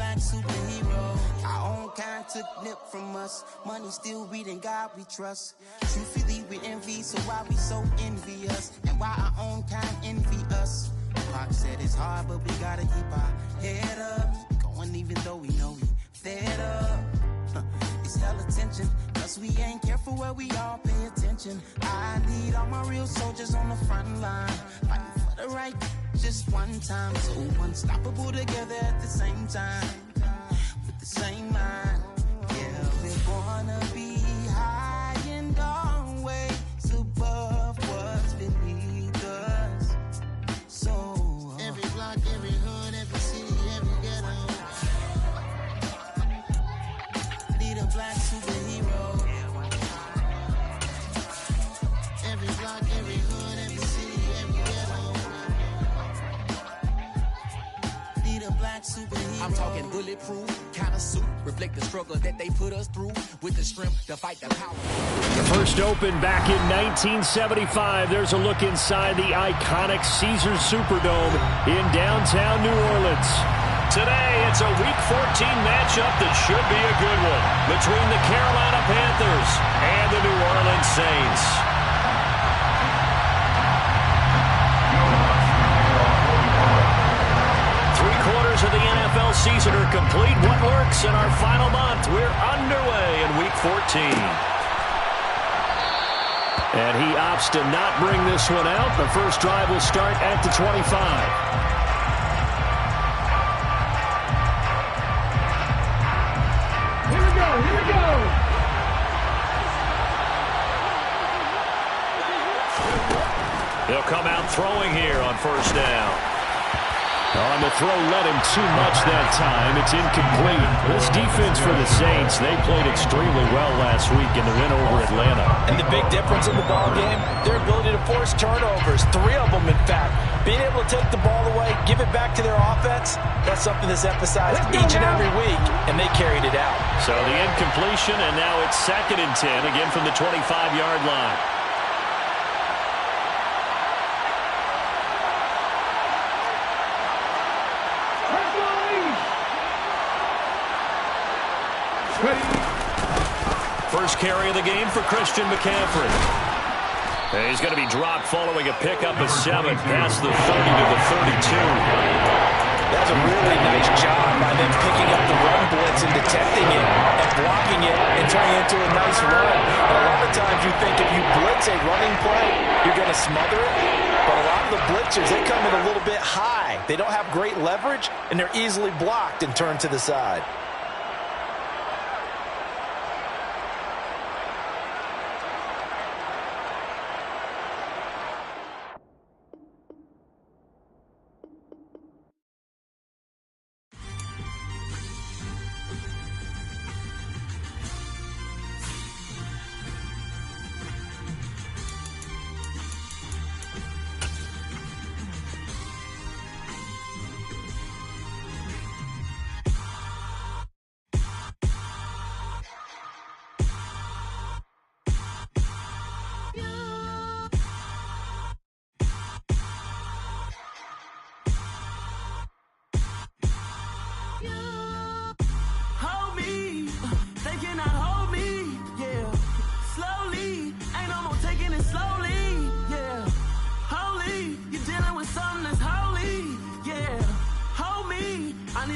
black superhero. Our own kind took nip from us. Money still reading, God we trust. Truthfully we envy, so why we so envious? And why our own kind envy us? Pac said it's hard, but we gotta keep our head up. Going even though we know we fed up. It's hella tension, cause we ain't careful where we all pay attention. I need all my real soldiers on the front line, fighting for the right just one time. So unstoppable together at the same time, with the same mind. Yeah, we're gonna be high and always above what's beneath us. So every block, every hood, every city, every ghetto need a black superhero. Every block, every hood, every city, every ghetto need a black superhero. I'm talking bulletproof kind of suit, reflect the struggle that they put us through, with the strength to fight the power. The first opened back in 1975. There's a look inside the iconic Caesars Superdome in downtown New Orleans. Today, it's a Week 14 matchup that should be a good one between the Carolina Panthers and the New Orleans Saints. Three-quarters of the NFL season are complete. What works in our final month? We're underway in Week 14. And he opts to not bring this one out. The first drive will start at the 25. They'll come out throwing here on first down. On the throw, led him too much that time. It's incomplete. This defense for the Saints, they played extremely well last week in the win over Atlanta. And the big difference in the ball game, their ability to force turnovers, 3 of them in fact. Being able to take the ball away, give it back to their offense, that's something that's emphasized each and every week, and they carried it out. So the incompletion, and now it's 2nd and 10, again from the 25-yard line. First carry of the game for Christian McCaffrey. And he's going to be dropped following a pickup of 7 past the 30 to the 32. That's a really nice job by them picking up the run blitz and detecting it and blocking it and turning it into a nice run. And a lot of times you think if you blitz a running play, you're going to smother it. But a lot of the blitzers, they come in a little bit high. They don't have great leverage, and they're easily blocked and turned to the side.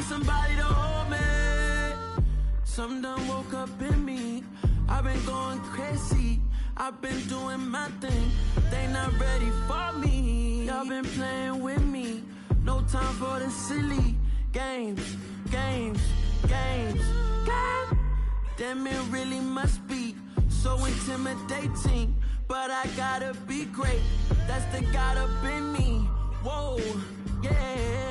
Somebody to hold me. Something done woke up in me. I've been going crazy. I've been doing my thing. They not ready for me. Y'all been playing with me. No time for the silly games. Games. God damn, it really must be so intimidating. But I gotta be great. That's the God up in me. Whoa, yeah.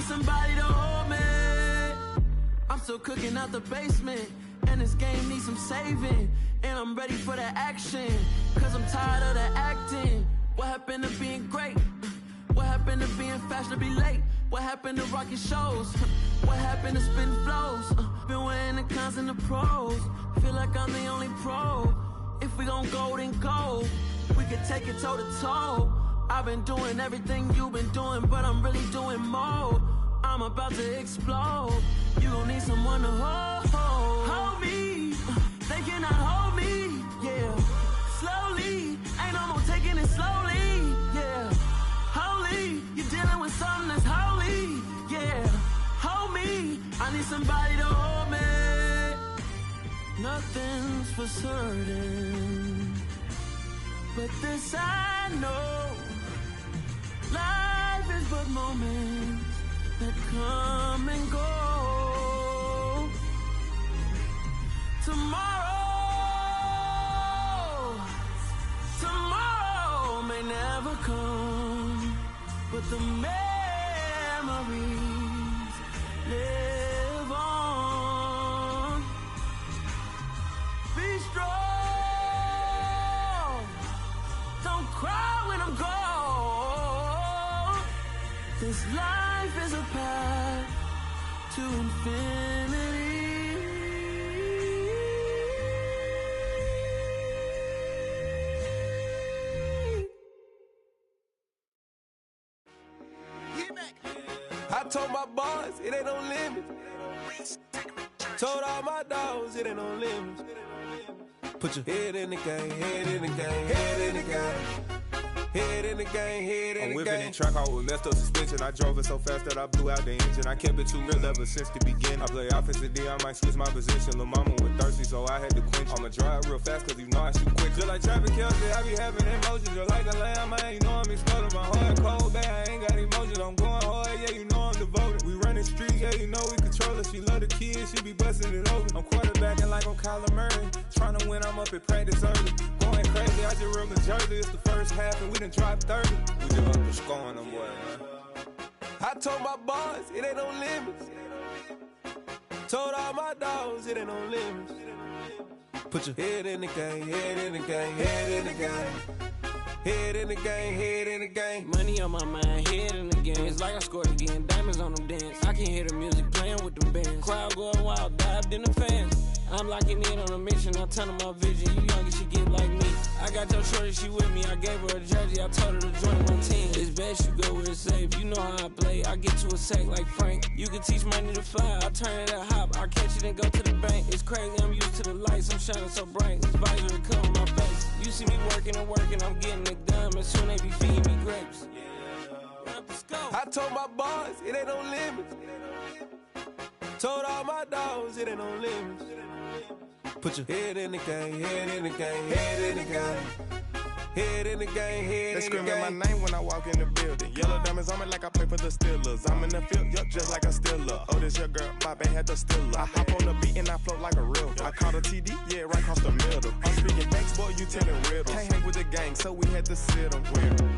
Somebody to hold me. I'm still cooking out the basement, and this game needs some saving. And I'm ready for the action, cause I'm tired of the acting. What happened to being great? What happened happened to being fast to be late? What happened to rocking shows? What happened to spitting flows? Been wearing the cons and the pros. Feel like I'm the only pro. If we gon' go, then go. We can take it toe to toe. I've been doing everything you've been doing, but I'm really doing more. I'm about to explode. You gon' need someone to hold me. They cannot hold me, yeah. Slowly, ain't no more taking it slowly, yeah. Holy, you're dealing with something that's holy, yeah. Hold me, I need somebody to hold me. Nothing's for certain, but this I know. Life is but moments that come and go. Tomorrow may never come, but the memories live on. Be strong, don't cry when I'm gone. This life is a path to infinity. I told my boys it ain't no limit. Told all my dogs it ain't no limit. Put your head in the game, head in the game, head in the game. Head in the game, head in the game. I'm whipping in track, I was messed up suspension. I drove it so fast that I blew out the engine. I kept it too real ever since the beginning. I play offensive D, I might switch my position. Lil' mama was thirsty, so I had to quench. I'ma drive real fast, cause you know I shoot quick. Just like traffic Kelsey, I be having emotions. Just like a lamb, man, you know I'm exploding. My heart cold, bad, I ain't got emotions. I'm going hard, yeah, you know I'm devoted. We running streets, yeah, you know we control it. She love the kids, she be busting it over. I'm quarterbacking like I'm Kyler Murray. Trying to win, I'm up at practice early. Going crazy, I just real the jersey. It's the first half and we done dropped 30. We just up to scoring them, boy, man. I told my boys it ain't no limits. Told all my dogs it ain't no limits. Put your head in the game, head in the game, head in the game. Head in the game, head in the game. Money on my mind, head in the game. It's like I scored again, diamonds on them dance. I can hear the music playing with them bands. Crowd going wild, dived in the fans. I'm locking in on a mission, I'm telling my vision. You young and she get like me. I got your shorty, she with me. I gave her a jersey, I told her to join my team. It's best you go where it's safe. You know how I play. I get to a sack like Frank. You can teach money to fly. I turn it a hop. I catch it and go to the bank. It's crazy, I'm used to the lights. I'm shining so bright. This visor will cover my face. You see me working and working. I'm getting it done. And soon they be feeding me grapes. Let's go. I told my boys it ain't no limits. Told all my dogs it ain't no limits. Put your head in the game, head in the game, head in the game. Head in the game, head in the game. They screaming my name when I walk in the building. Yellow diamonds on me like I play for the Steelers. I'm in the field, yup, just like a Steeler. Oh, this your girl, my band had the Steeler. I hop on the beat and I float like a river. I caught a TD, yeah, right across the middle. I'm speaking thanks, boy, you telling riddles. Can't hang with the gang, so we had to sit them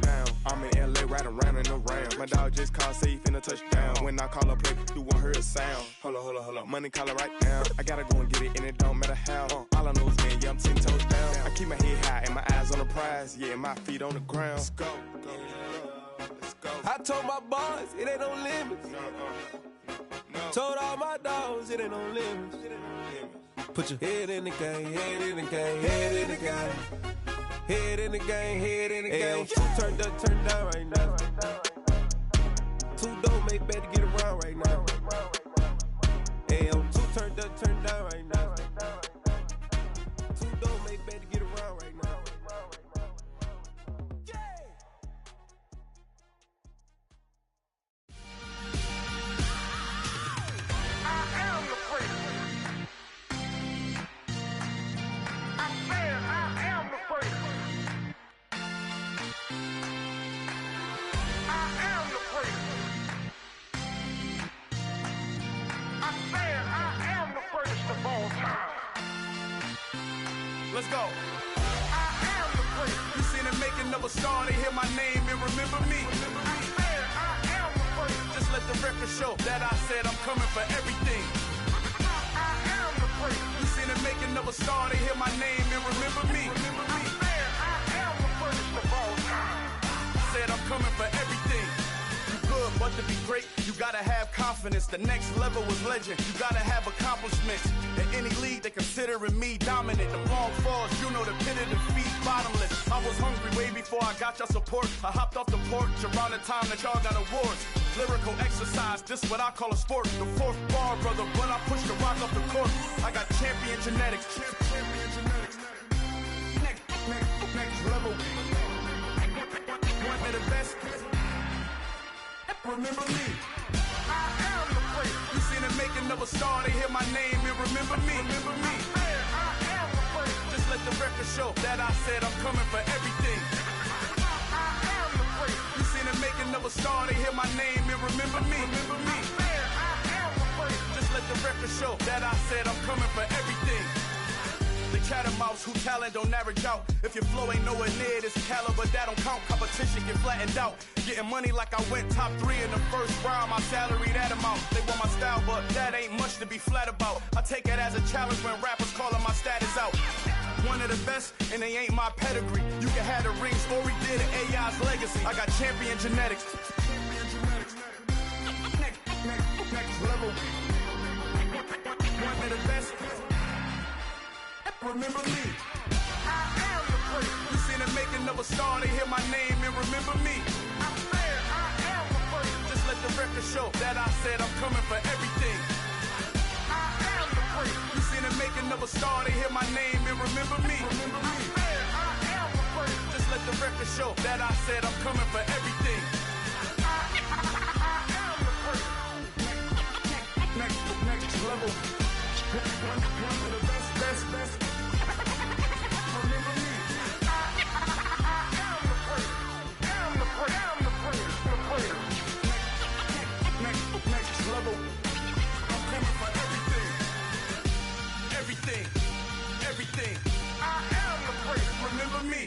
down. I'm in LA, right around and around. My dog just called, say he finna touchdown. When I call a play, you won't hear a sound. Hold up, money calling right now. I gotta go and get it, and it don't matter how. All I know is, man, yeah, I'm 10 toes down. I keep my head high and my eyes on the prize. Yeah, my feet on the ground. Let's go. Let's go. I told my boys it ain't no limits. No. Told all my dogs it ain't no limits. Put your head in the game, head in the game, head in the game. Head in the game, head in the game. Two turned up, turned down right now. Two don't make better get around right now. Hey, I'm two turned up, turned down right now. Two don't make better get around right now. Let's go. I am the great. You seen the making of a star, they hear my name and remember me. I am the great. Just let the record show that I said I'm coming for everything. I am the great. You seen the making of a star, they hear my name and remember me. I am the greatest of all time. Said I'm coming for everything. But to be great, you gotta have confidence. The next level is legend. You gotta have accomplishments. In any league, they considering me dominant. The long falls, you know the pit of defeat, bottomless. I was hungry way before I got your support. I hopped off the porch around the time that y'all got awards. Lyrical exercise, this what I call a sport. The fourth bar, brother, when I push the rock up the court. I got champion genetics. Next level. One of the best. Remember me. I am the place. You seen the making of a star, they hear my name and remember me. Remember me. I am the place. Just let the record show that I said I'm coming for everything. I am the place. You seen the making of a star, they hear my name and remember me. Remember me. I am the place. Just let the record show that I said I'm coming for everything. The chattermouths who talent don't average out. If your flow ain't nowhere near this caliber, that don't count. Competition get flattened out. Getting money like I went top 3 in the first round. My salary that amount. They want my style, but that ain't much to be flat about. I take it as a challenge when rappers calling my status out. One of the best, and they ain't my pedigree. You can have the rings, or we did an AI's legacy. I got champion genetics. Next level. One of the best. Remember me. I am the place. You seen the making of a star, they hear my name and remember me. I said I am the place. Just let the record show that I said I'm coming for everything. I am the place. You seen the making of a star, they hear my name and remember me. Remember me. I said I am the place. Just let the record show that I said I'm coming for everything. I am the place. Next level. One of the best. Everything. I am the place. Remember me.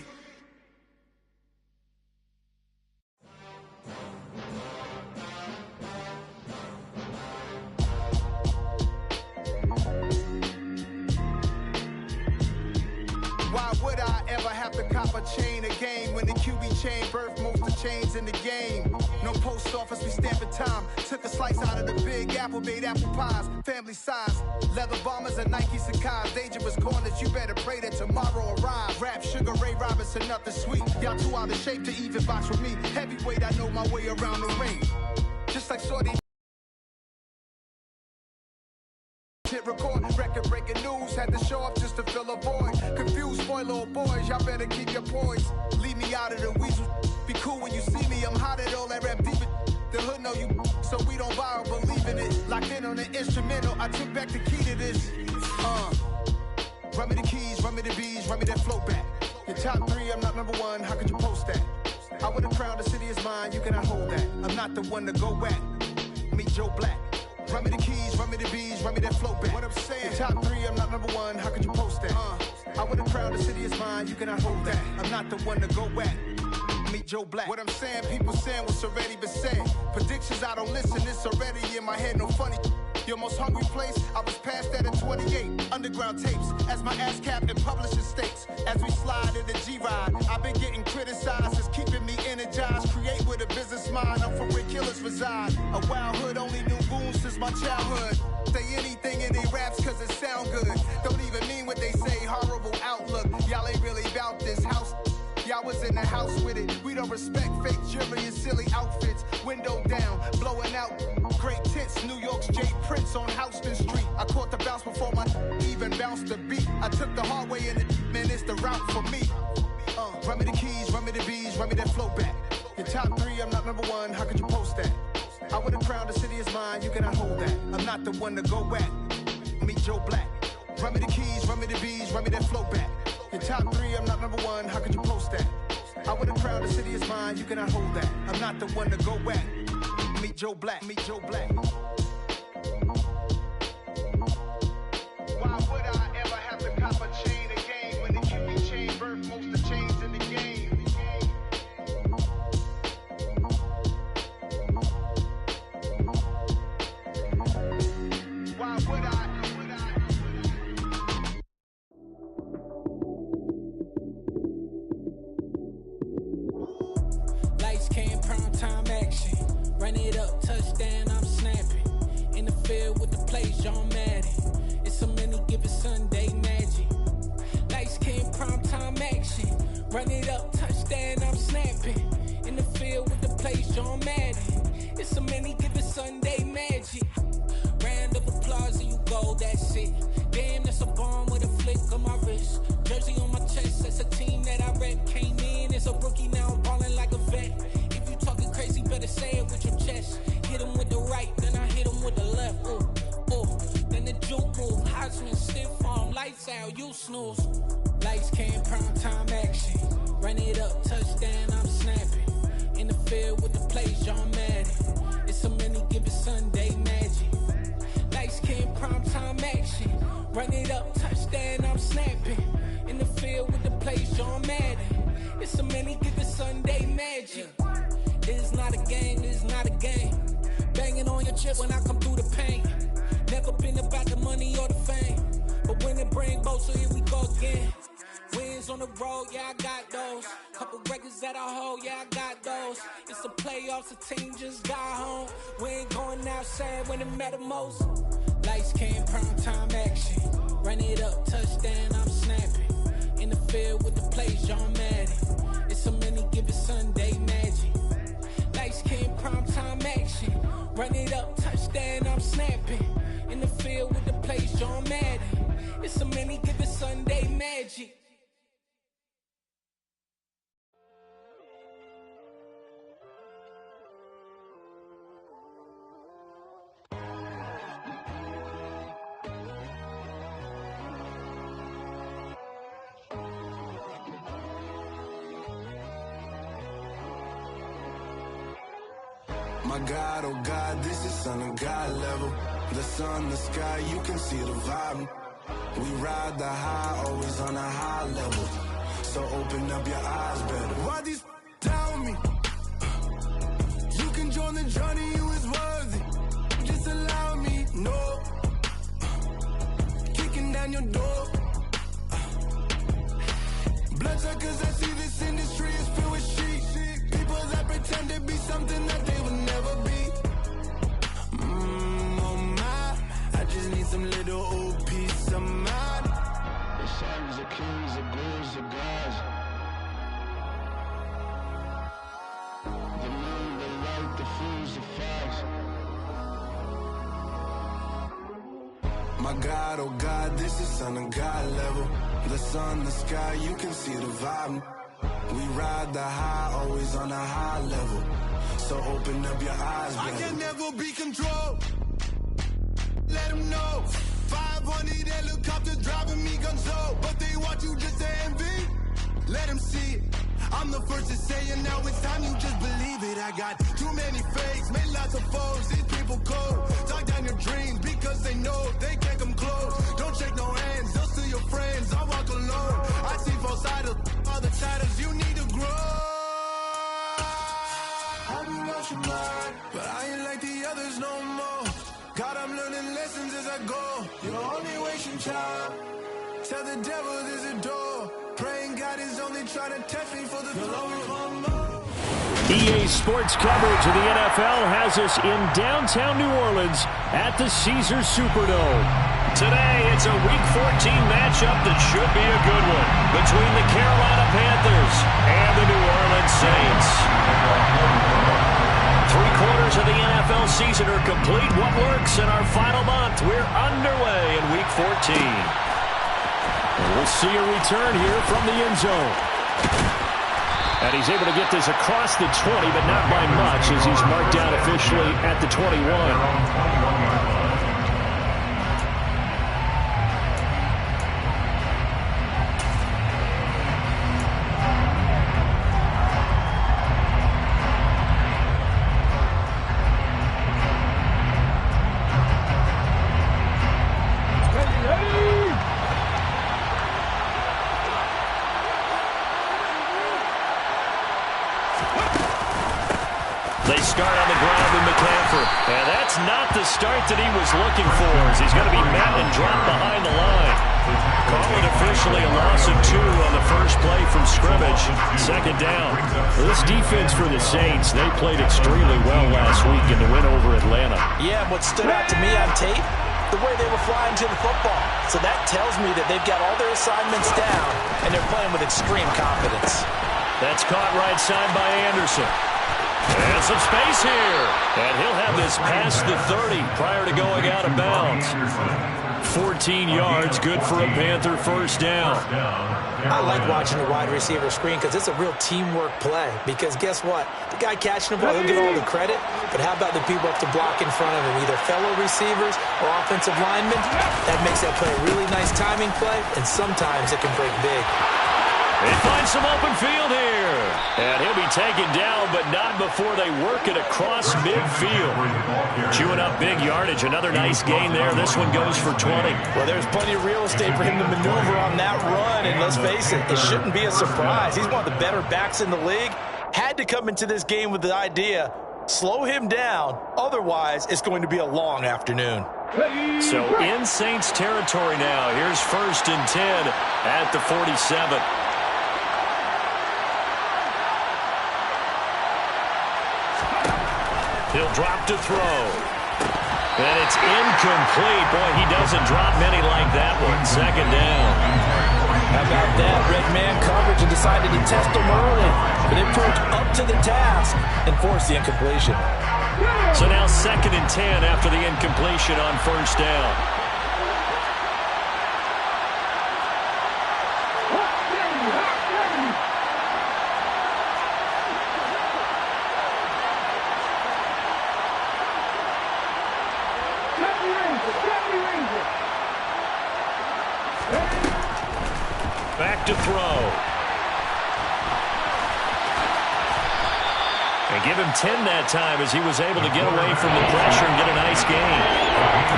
Why would I ever have to cop a chain again when the QB chain birthed most of chains in the game? No post office, we stamping time. Took a slice out of the big apple, made apple pies, family size. Leather bombers and Nike Sacai's. Dangerous corners, you better pray that tomorrow arrives. Rap Sugar Ray Robinson, nothing sweet. Y'all too out of shape to even box with me. Heavyweight, I know my way around the ring. Just like Shorty. Record breaking news, had to show up just to fill a void. Confused boy, little boys, y'all better keep your poise. Leave me out of the weasel. Be cool when you see me, I'm hot at all that rap deep. The hood know you, so we don't borrow, believe in it. Locked in on the instrumental, I took back the key to this. Run me the keys, run me the bees, run me that flow back. Your top 3, I'm not number 1, how could you post that? I would've crowned the city is mine, you cannot hold that. I'm not the one to go back. Meet Joe Black. Run me the keys, run me the bees, run me that flow back. What I'm saying, your top 3, I'm not number 1, how could you post that? I would've crowned the city is mine, you cannot hold that. I'm not the one to go back. Meet Joe Black. What I'm saying, people saying what's already been said. Predictions, I don't listen, it's already in my head, no funny. Your most hungry place, I was past that in 28. Underground tapes, as my ass cap in publishing states. As we slide in the G-Ride, I've been getting criticized, it's keeping me energized. Create with a business mind, I'm from where killers reside. A wild hood, only knew goons since my childhood. Say anything in they raps cause it sound good. Don't even mean what they say, horrible outlook. Y'all ain't really about this house. Y'all was in the house with it. We don't respect fake jewelry and silly outfits. Window down, blowing out. Great tits, New York's J. Prince on Houston Street. I caught the bounce before my even bounced the beat. I took the hard way in it, man, it's the route for me. Run me the keys, run me the bees, run me that flow back. Your top 3, I'm not number 1, how could you post that? I would've crowned the city is mine, you cannot hold that. I'm not the one to go back. Meet Joe Black. Run me the keys, run me the bees, run me that flow back. Your top 3, I'm not number 1, how could you post that? I would've crowned the city is mine, you cannot hold that. I'm not the one to go back. Meet Joe Black, meet Joe Black. Why would I ever have to cop a chain again when the QB chain birthed most of chains in the game? Why would I? Lights came, prime time action. Run it up, touchdown, I'm snapping. In the field with the plays, John Madden. It's so many given Sunday magic. Lights came primetime action. Run it up, touchdown, I'm snapping. In the field with the plays, John Madden. It's so many given Sunday magic. Round of applause and you go, that's it. Damn, that's a bomb with a flick on my wrist. Jersey on my chest, that's a team that I rep. Came in as a rookie, now I'm ballin' like a vet. If you talking crazy, better say it with your chest. Hit him with the right, then I hit him with the left. Then the juke move, Heisman, stiff arm, lights out, you snooze. Lights came, prime time action. Run it up, touchdown, I'm snapping. In the field with the plays, John Madden. It's so many given Sunday magic. Lights came, prime time action. Run it up, touchdown, I'm snapping. In the field with the plays, John Madden. It's so many given Sunday magic. It is not a game, it is not a game. Banging on your chest when I come through the pain. Never been about the money or the fame. But when it bring both, so here we go again. Wins on the road, yeah, I got those. Couple records that I hold, yeah, I got those. It's the playoffs, the team just got home. We ain't going outside when it matter most. Lights came, prime time action. Run it up, touchdown, I'm snapping. In the field with the plays, John Madden. It's so many given Sunday magic. Lights came, prime time action. Run it up, touchdown, I'm snapping. In the field with the plays, John Madden. It's so many given Sunday magic. My God, oh God, this is Son of God level. The sun, the sky, you can see the vibe. We ride the high, always on a high level. So open up your eyes better. Why these tell me? You can join the journey, you is worthy. Just allow me, no. Kicking down your door. Bloodsuckers, I see this industry is filled with sheep. People that pretend to be something that they would never be. Oh my, I just need some little old peace of mind. The sons of kings, the ghouls, the gods. The moon, the light, the fools, the facts. My God, oh God, this is Son of God level. The sun, the sky, you can see the vibe. We ride the high, always on a high level. So open up your eyes, baby. I can never be controlled. Let them know. 500 helicopters driving me gonzo. But they want you just to envy. Let them see it. I'm the first to say it, now it's time you just believe it. I got too many fakes, made lots of foes. These people cold. Talk down your dreams because they know they can't come close. Don't shake no hands, they'll steal your friends. I walk alone. I see false idols, other titles, you need to grow. Have you lost your mind? But I ain't like the others no more. God, I'm learning lessons as I go. You're only wasting time. Tell the devil there's a door. Praying God is only trying to test me for the glory of more. EA Sports coverage of the NFL has us in downtown New Orleans at the Caesars Superdome. Today, it's a Week 14 matchup that should be a good one between the Carolina Panthers and the New Orleans Saints. 3/4 of the NFL season are complete. What works in our final month? We're underway in Week 14. And we'll see a return here from the end zone. And he's able to get this across the 20, but not by much as he's marked down officially at the 21. They start on the ground with McCaffrey. And that's not the start that he was looking for, as he's going to be met and dropped behind the line. Call it officially a loss of 2 on the first play from scrimmage. Second down. This defense for the Saints, they played extremely well last week in the win over Atlanta. Yeah, and what stood out to me on tape, the way they were flying to the football. So that tells me that they've got all their assignments down, and they're playing with extreme confidence. That's caught right side by Anderson. And some space here. And he'll have this past the 30 prior to going out of bounds. 14 yards, good for a Panther first down. I like watching the wide receiver screen because it's a real teamwork play. Because guess what? The guy catching the ball, he'll get all the credit. But how about the people up to block in front of him, either fellow receivers or offensive linemen? That makes that play a really nice timing play, and sometimes it can break big. They find some open field here. And he'll be taken down, but not before they work it across midfield. Chewing up big yardage. Another nice gain there. This one goes for 20. Well, there's plenty of real estate for him to maneuver on that run. And let's face it, it shouldn't be a surprise. He's one of the better backs in the league. Had to come into this game with the idea, slow him down. Otherwise, it's going to be a long afternoon. So in Saints territory now. Here's 1st and 10 at the 47. He'll drop to throw. And it's incomplete. Boy, he doesn't drop many like that one. Second down. How about that? Red man coverage and decided to test him early. But they proved up to the task and forced the incompletion. So now 2nd and 10 after the incompletion on first down. Back to throw. And give him 10 that time as he was able to get away from the pressure and get a nice gain.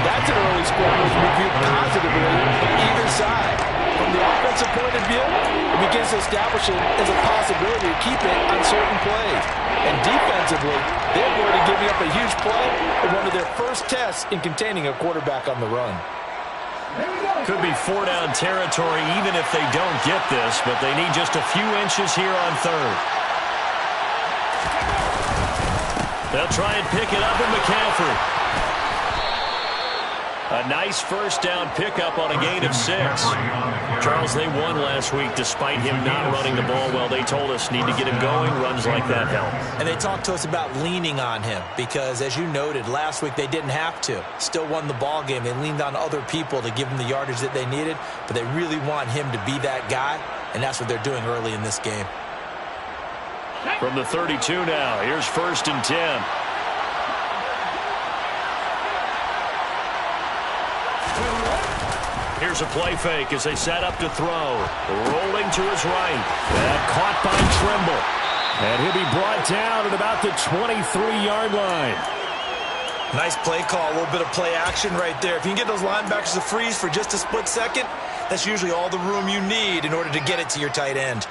That's an early score that was reviewed positively on either side. From the offensive point of view, it begins to establish it as a possibility to keep it on certain plays. And defensively, they're already giving up a huge play in one of their first tests in containing a quarterback on the run. Could be 4-down territory even if they don't get this, but they need just a few inches here on 3rd. They'll try and pick it up in McCaffrey. A nice first down pickup on a gain of 6. Charles, they won last week despite him not running the ball well. They told us need to get him going. Runs like that help. And they talked to us about leaning on him because, as you noted, last week they didn't have to. Still won the ball game. They leaned on other people to give them the yardage that they needed, but they really want him to be that guy, and that's what they're doing early in this game. From the 32 now, here's 1st and 10. Here's a play fake as they set up to throw. Rolling to his right. And caught by Trimble. And he'll be brought down at about the 23-yard line. Nice play call, a little bit of play action right there. If you can get those linebackers to freeze for just a split second, that's usually all the room you need in order to get it to your tight end.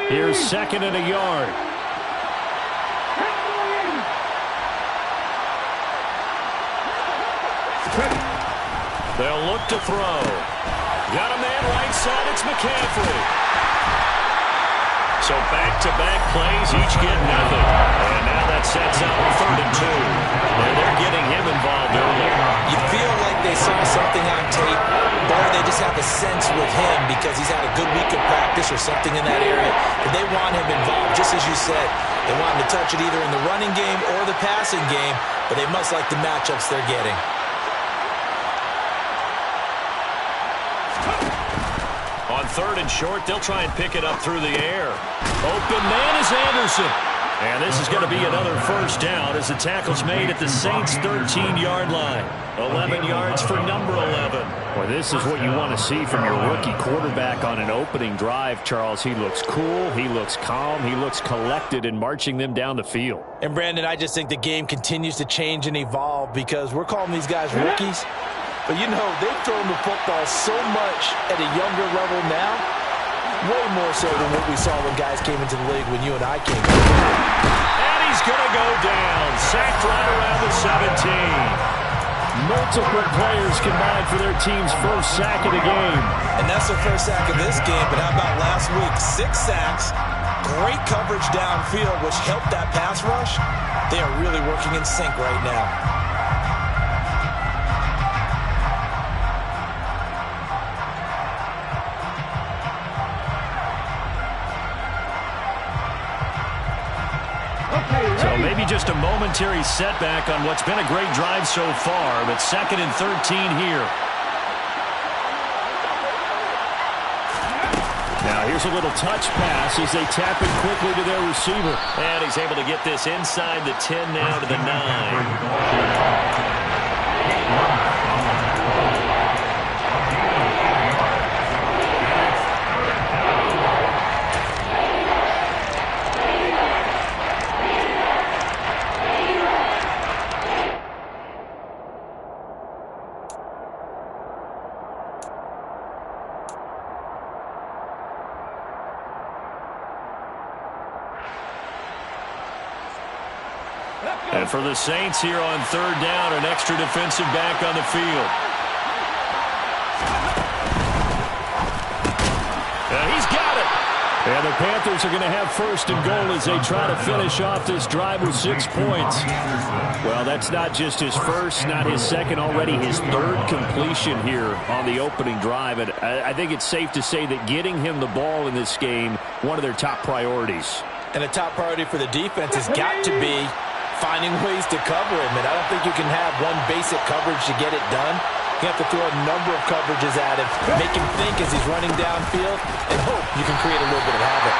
Here's 2nd and a yard. They'll look to throw. Got a man right side. It's McCaffrey. So back-to-back plays, each get nothing. And now that sets up 3rd and 2. And they're getting him involved early. You feel like they saw something on tape, or they just have a sense with him because he's had a good week of practice or something in that area. But they want him involved, just as you said. They want him to touch it either in the running game or the passing game, but they must like the matchups they're getting. On 3rd and short, they'll try and pick it up through the air. Open man is Anderson. And this is going to be another first down as the tackle's made at the Saints' 13-yard line. 11 yards for number 11. Well, this is what you want to see from your rookie quarterback on an opening drive, Charles. He looks cool, he looks calm, he looks collected in marching them down the field. And, Brandon, I just think the game continues to change and evolve because we're calling these guys rookies. But, you know, they've thrown the football so much at a younger level now Way more so than what we saw when guys came into the league when you and I came in. And he's going to go down. Sacked right around the 17. Multiple players combined for their team's first sack of the game. And that's the first sack of this game, but how about last week? 6 sacks, great coverage downfield, which helped that pass rush. They are really working in sync right now. So maybe just a momentary setback on what's been a great drive so far, but 2nd and 13 here. Now here's a little touch pass as they tap it quickly to their receiver. And he's able to get this inside the 10 now to the 9. And for the Saints here on 3rd down, an extra defensive back on the field. And he's got it. And the Panthers are going to have 1st and goal as they try to finish off this drive with 6 points. Well, that's not just his first, not his second, already his 3rd completion here on the opening drive. And I think it's safe to say that getting him the ball in this game, one of their top priorities. And a top priority for the defense has got to be finding ways to cover him. And I don't think you can have one basic coverage to get it done. You have to throw a number of coverages at him, make him think as he's running downfield, and hope you can create a little bit of havoc.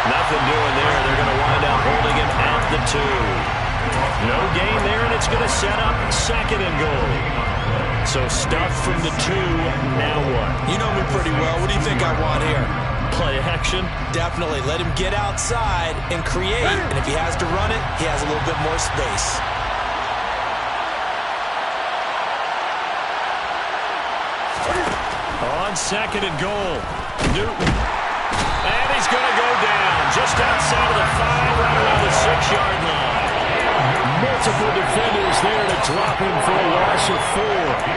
Nothing doing there. They're going to wind up holding him at the 2. No gain there, and it's going to set up 2nd and goal. So stuff from the 2, now what? You know me pretty well. What do you think I want here? Play action? Definitely. Let him get outside and create. And if he has to run it, he has a little bit more space. On 2nd and goal, Newton. And he's going to go down just outside of the 5, right around the 6-yard line. Multiple defenders there to drop him for a loss of 4.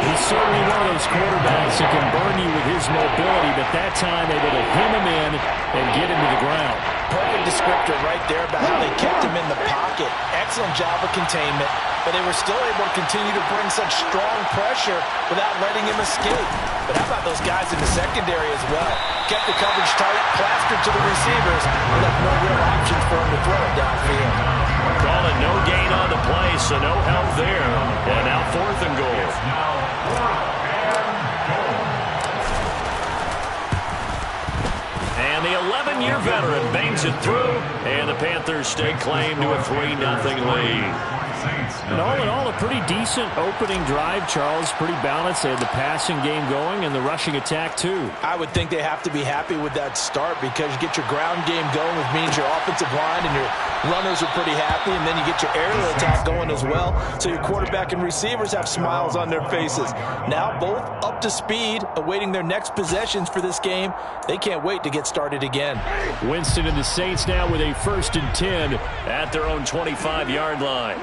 He's certainly one of those quarterbacks that can burn you with his mobility, but that time able to hem him in and get him to the ground. Perfect descriptor right there about how they kept him in the pocket. Excellent job of containment, but they were still able to continue to bring such strong pressure without letting him escape. But how about those guys in the secondary as well? Kept the coverage tight, plastered to the receivers, and left no real options for him to throw it downfield. Calling no gain on the play, so no help there. And now 4th and goal. And the 11-year veteran bangs it through, and the Panthers stake claim to a 3-0 lead. And all in all, a pretty decent opening drive, Charles. Pretty balanced. They had the passing game going and the rushing attack, too. I would think they have to be happy with that start because you get your ground game going, which means your offensive line and your runners are pretty happy, and then you get your aerial attack going as well. So your quarterback and receivers have smiles on their faces. Now both up to speed, awaiting their next possessions for this game. They can't wait to get started again. Winston and the Saints now with a 1st and 10 at their own 25-yard line.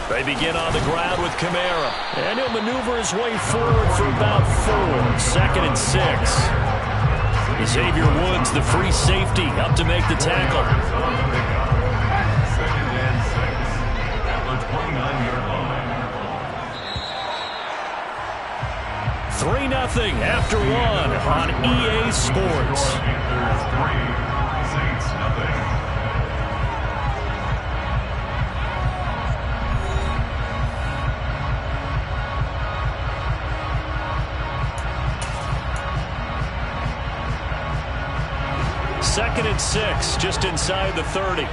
They begin on the ground with Kamara. And he'll maneuver his way forward for about 4. 2nd and 6. Xavier Woods, the free safety, up to make the tackle. 3-0 after 1 on EA Sports. Second and 6, just inside the 30.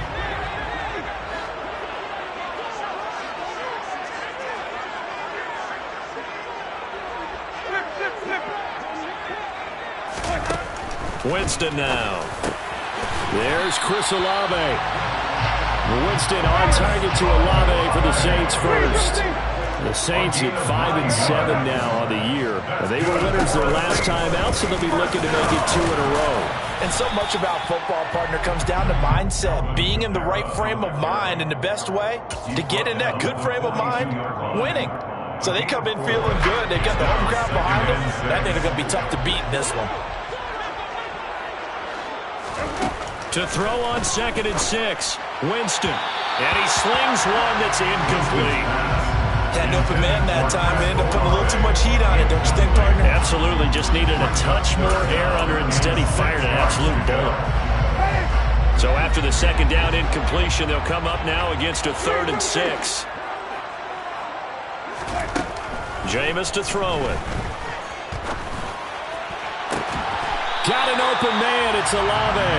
Winston now. There's Chris Olave. Winston on target to Olave for the Saints first. The Saints at 5-7 now on the year. They were winners their last time out, so they'll be looking to make it 2 in a row. And so much about football, partner, comes down to mindset. Being in the right frame of mind, and the best way to get in that good frame of mind, winning. So they come in feeling good. They got the home crowd behind them. That means they're going to be tough to beat in this one. To throw on 2nd and 6, Winston. And he slings one that's incomplete. Had an open man that time. They ended up putting a little too much heat on it, don't you think, partner? Absolutely. Just needed a touch more air under it. Instead, he fired an absolute bullet. So after the 2nd down incompletion, they'll come up now against a 3rd and 6. Jameis to throw it. Got an open man. It's Olave.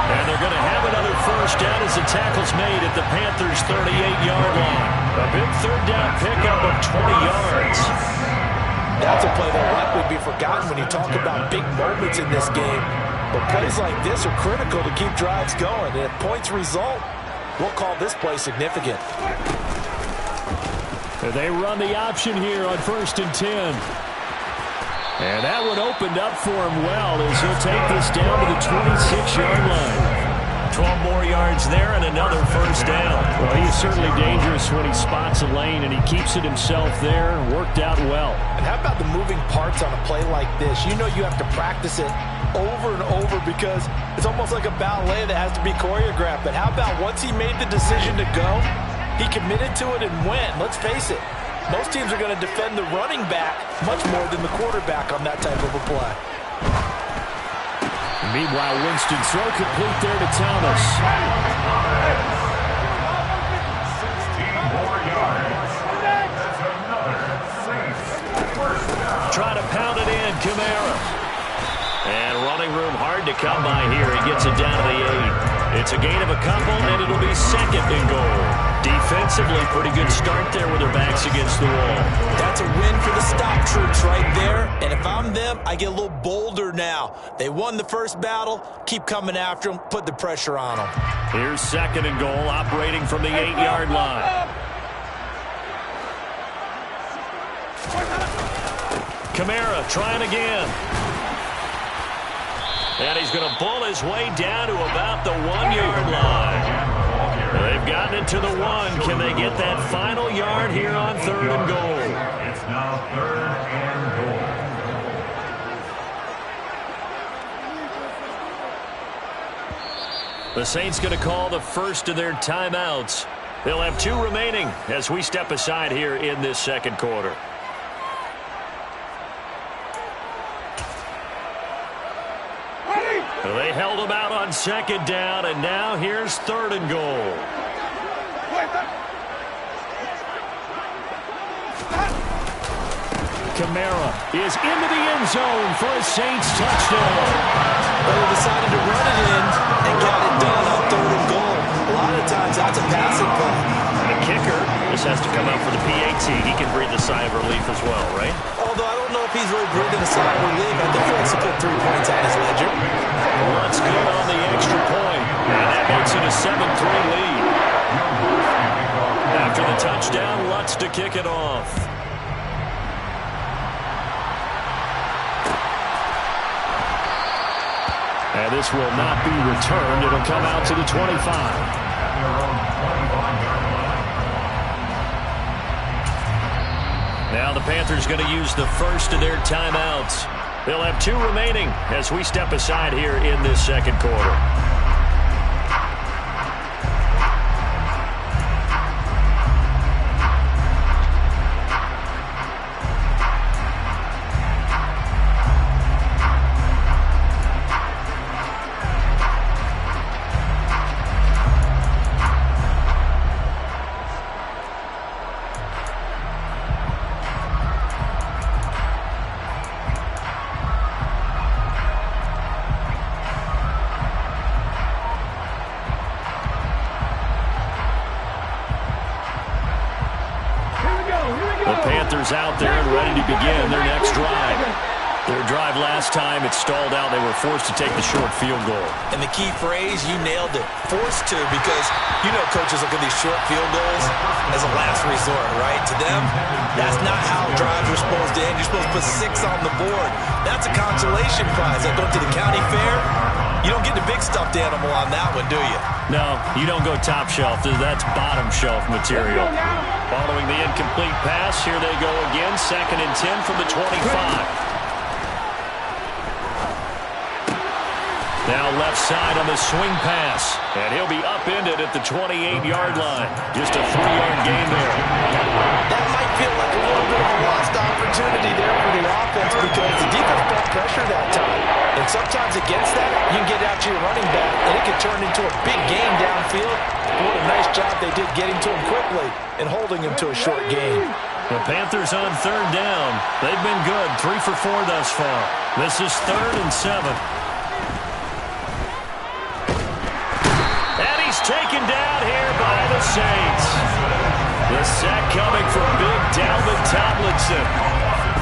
And they're going to have another 1st down as the tackle's made at the Panthers' 38-yard line. A big 3rd down pickup of 20 yards. That's a play that likely be forgotten when you talk about big moments in this game. But plays like this are critical to keep drives going. And if points result, we'll call this play significant. They run the option here on 1st and 10. And that one opened up for him well as he'll take this down to the 26-yard line. 12 more yards there and another 1st down. Well, he is certainly dangerous when he spots a lane, and he keeps it himself there. Worked out well. And how about the moving parts on a play like this? You know you have to practice it over and over because it's almost like a ballet that has to be choreographed. But how about once he made the decision to go, he committed to it and went. Let's face it. Most teams are going to defend the running back much more than the quarterback on that type of a play. Meanwhile, Winston throw complete there to Thomas. 16 more yards. Trying to pound it in, Kamara. And running room hard to come by here. He gets it down to the 8. It's a gain of a couple, and it'll be 2nd and goal. Defensively, pretty good start there with their backs against the wall. That's a win for the stop troops right there. And if I'm them, I get a little bolder now. They won the 1st battle. Keep coming after them. Put the pressure on them. Here's 2nd and goal, operating from the 8-yard line. Kamara trying again. And he's going to bull his way down to about the 1-yard line. They've gotten it to the 1. Can they get that final yard here on 3rd and goal? It's now 3rd and goal. The Saints going to call the first of their timeouts. They'll have 2 remaining as we step aside here in this 2nd quarter. They held him out on 2nd down, and now here's 3rd and goal. Kamara is into the end zone for a Saints touchdown. But he decided to run it in and got it done on 3rd and goal. A lot of times that's a passing play. And a kicker, this has to come out for the PAT. He can breathe a sigh of relief as well, right? Although I don't know if he's really breathing a sigh of relief. I think he wants to put 3 points on his ledger. Lutz good on the extra point. And that makes it a 7-3 lead. After the touchdown, Lutz to kick it off. And this will not be returned. It'll come out to the 25. Now the Panthers going to use the first of their timeouts. They'll have 2 remaining as we step aside here in this 2nd quarter. Out there and ready to begin their next drive. Their drive last time, it stalled out. They were forced to take the short field goal. And the key phrase, you nailed it. Forced to, because you know coaches look at these short field goals as a last resort, right? To them, that's not how drives are supposed to end. You're supposed to put 6 on the board. That's a consolation prize. Like going to the county fair, you don't get the big stuffed animal on that one, do you? No, you don't go top shelf. That's bottom shelf material. Following the incomplete pass, here they go again. 2nd and 10 from the 25. Now left side on the swing pass. And he'll be upended at the 28-yard line. Just a 3-yard gain there. That might feel like a little bit of a lost opportunity there for the offense because the defense brought pressure that time. And sometimes against that, you can get out to your running back, and it can turn into a big gain downfield. What a nice job they did getting to him quickly and holding him to a short gain. The Panthers on 3rd down. They've been good, 3 for 4 thus far. This is 3rd and 7. Taken down here by the Saints. The sack coming from big Dalvin Tomlinson.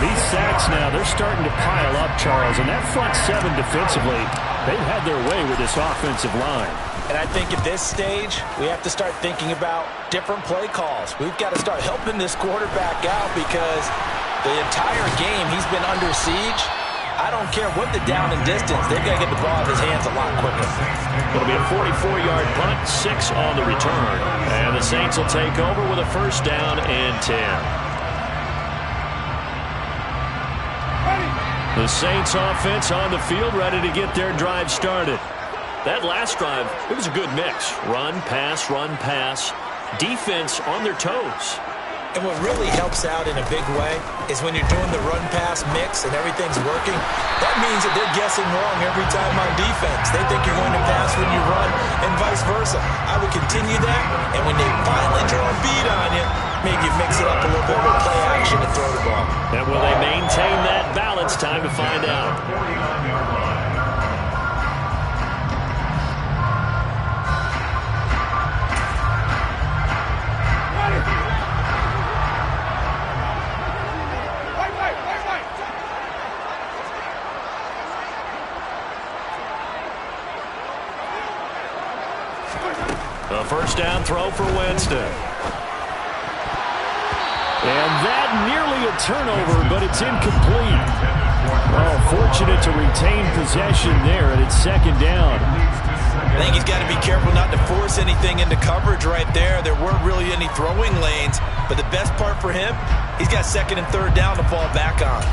These sacks now, they're starting to pile up, Charles. And that front 7 defensively, they've had their way with this offensive line. And I think at this stage, we have to start thinking about different play calls. We've got to start helping this quarterback out because the entire game he's been under siege. I don't care what the down and distance. They've got to get the ball out of his hands a lot quicker. It'll be a 44-yard punt, 6 on the return. And the Saints will take over with a 1st down and 10. The Saints offense on the field, ready to get their drive started. That last drive, it was a good mix. Run, pass. Defense on their toes. And what really helps out in a big way is when you're doing the run-pass mix and everything's working, that means that they're guessing wrong every time on defense. They think you're going to pass when you run and vice versa. I would continue that, and when they finally draw a beat on you, maybe mix it up a little bit with play action and throw the ball. And will they maintain that balance? Time to find out. A 1st down throw for Winston. And that nearly a turnover, but it's incomplete. Well, fortunate to retain possession there, and it's 2nd down. I think he's got to be careful not to force anything into coverage right there. There weren't really any throwing lanes, but the best part for him, he's got 2nd and 3rd down to fall back on.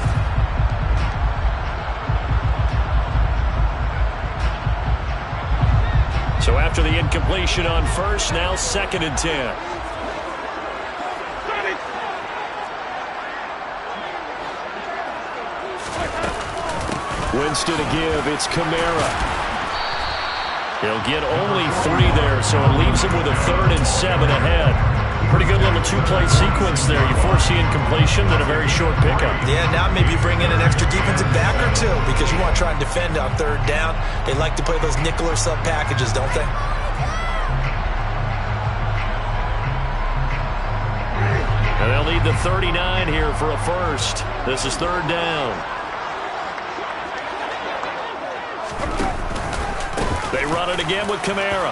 So after the incompletion on 1st, now 2nd and 10. Winston to give. It's Kamara. He'll get only 3 there, so it leaves him with a 3rd and 7 ahead. Pretty good little 2-play sequence there. You force the incompletion, then a very short pickup. Yeah, now maybe you bring in an extra defensive back or 2 because you want to try and defend on 3rd down. They like to play those nickel or sub packages, don't they? And they'll need the 39 here for a 1st. This is 3rd down. They run it again with Kamara.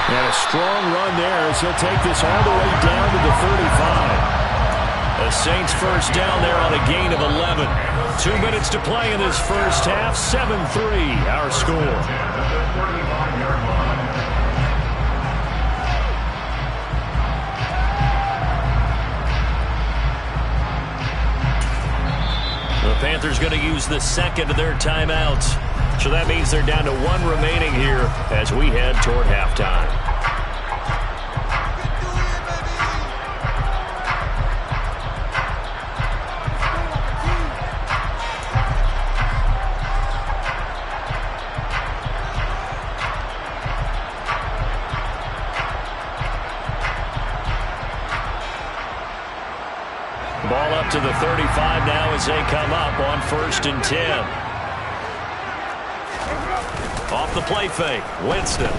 And a strong run there as he'll take this all the way down to the 35. The Saints 1st down there on a gain of 11. 2 minutes to play in this 1st half. 7-3 our score. The Panthers going to use the 2nd of their timeouts. So that means they're down to 1 remaining here as we head toward halftime. Ball up to the 35 now as they come up on 1st and 10. Off the play fake, Winston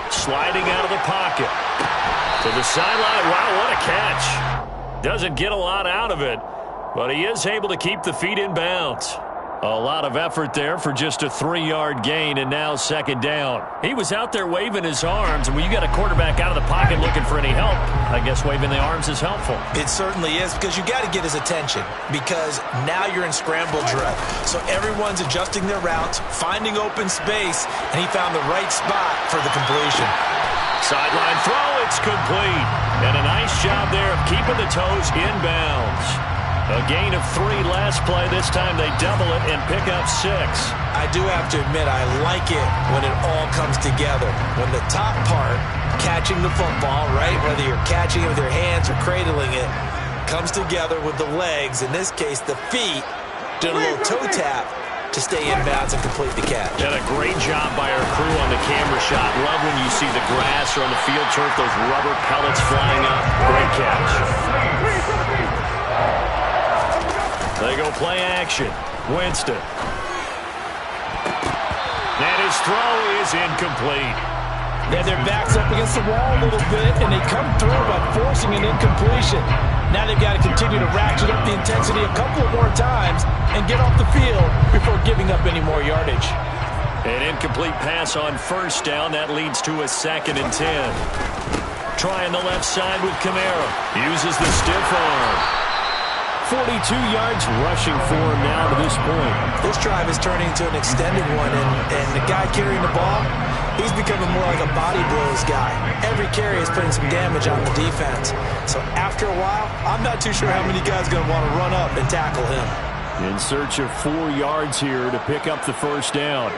sliding out of the pocket to the sideline. Wow, what a catch. Doesn't get a lot out of it, but he is able to keep the feet in bounds. A lot of effort there for just a 3-yard gain, and now second down. He was out there waving his arms, and when you got a quarterback out of the pocket looking for any help, I guess waving the arms is helpful. It certainly is, because you got to get his attention, because now you're in scramble drill. So everyone's adjusting their routes, finding open space, and he found the right spot for the completion. Sideline throw, it's complete. And a nice job there of keeping the toes inbounds. A gain of 3 last play. This time they double it and pick up 6. I do have to admit, I like it when it all comes together. When the top part, catching the football, right, whether you're catching it with your hands or cradling it, comes together with the legs, in this case the feet, did a little toe tap to stay in bounds and complete the catch. And a great job by our crew on the camera shot. Love when you see the grass or on the field turf, those rubber pellets flying up. Great catch. They go play action. Winston. And his throw is incomplete. Yeah, their back's up against the wall a little bit, and they come through by forcing an incompletion. Now they've got to continue to ratchet up the intensity a couple of more times and get off the field before giving up any more yardage. An incomplete pass on first down. That leads to a 2nd and 10. Trying the left side with Kamara. Uses the stiff arm. 42 yards rushing for him now to this point. This drive is turning into an extended one, and the guy carrying the ball, he's becoming more like a body blows guy. Every carry is putting some damage on the defense. So after a while, I'm not too sure how many guys are going to want to run up and tackle him. In search of 4 yards here to pick up the first down.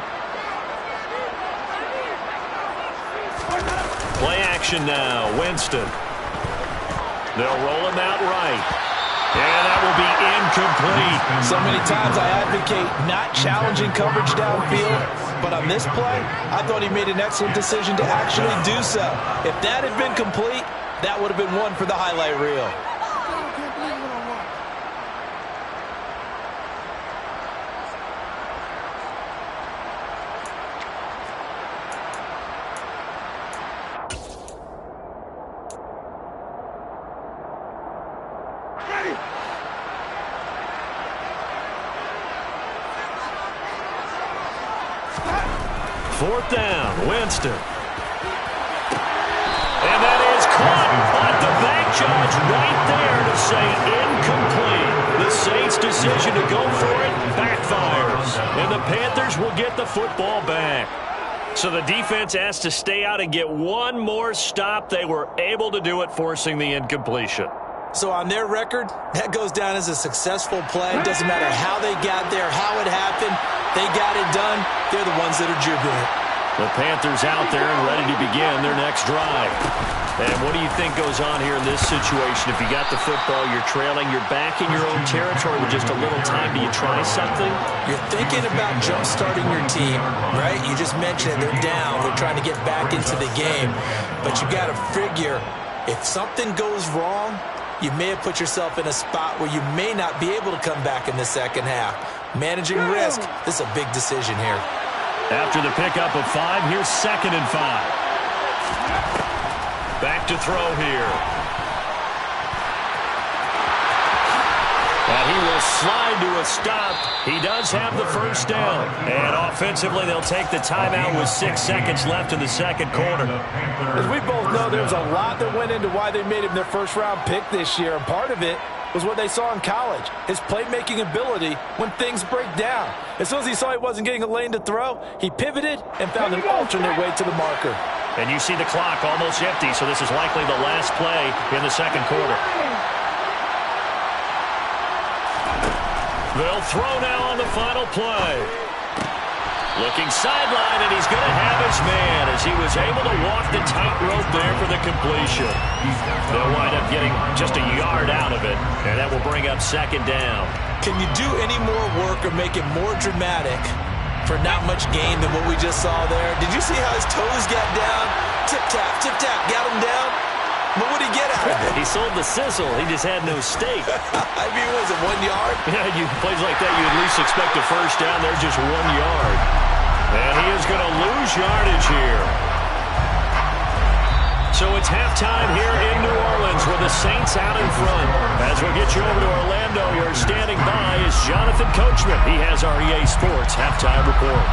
Play action now. Winston. They'll roll him out right. And that will be incomplete. So many times I advocate not challenging coverage downfield, but on this play, I thought he made an excellent decision to actually do so. If that had been complete, that would have been one for the highlight reel. Fourth down, Winston. And that is caught, but the back judge right there to say incomplete. The Saints' decision to go for it backfires, and the Panthers will get the football back. So the defense has to stay out and get one more stop. They were able to do it, forcing the incompletion. So on their record, that goes down as a successful play. It doesn't matter how they got there, how it happened. They got it done. They're the ones that are jubilant. The Panthers out there and ready to begin their next drive. And what do you think goes on here in this situation? If you got the football, you're trailing, you're back in your own territory with just a little time. Do you try something? You're thinking about jump-starting your team, right? You just mentioned they're down. They're trying to get back into the game. But you got to figure, if something goes wrong, you may have put yourself in a spot where you may not be able to come back in the second half. Managing risk, this is a big decision here. After the pickup of 5, here's 2nd and 5. Back to throw here. And he will slide to a stop. He does have the first down. And offensively, they'll take the timeout with 6 seconds left in the second quarter. As we both know, there's a lot that went into why they made him their first-round pick this year. And part of it was what they saw in college, his playmaking ability when things break down. As soon as he saw he wasn't getting a lane to throw, he pivoted and found an alternate way to the marker. And you see the clock almost empty, so this is likely the last play in the second quarter. They'll throw now on the final play. Looking sideline, and he's going to have his man as he was able to walk the tightrope there for the completion. They'll wind up getting just a yard out of it, and that will bring up 2nd down. Can you do any more work or make it more dramatic for not much gain than what we just saw there? Did you see how his toes got down? Tip-tap, got him down. But what did he get out of it? He sold the sizzle. He just had no steak. I mean, was it 1 yard? Yeah, plays like that, you at least expect a first down. They're just 1 yard. And he is going to lose yardage here. So it's halftime here in New Orleans with the Saints out in front. As we'll get you over to Orlando, you're standing by is Jonathan Coachman. He has our EA Sports halftime report.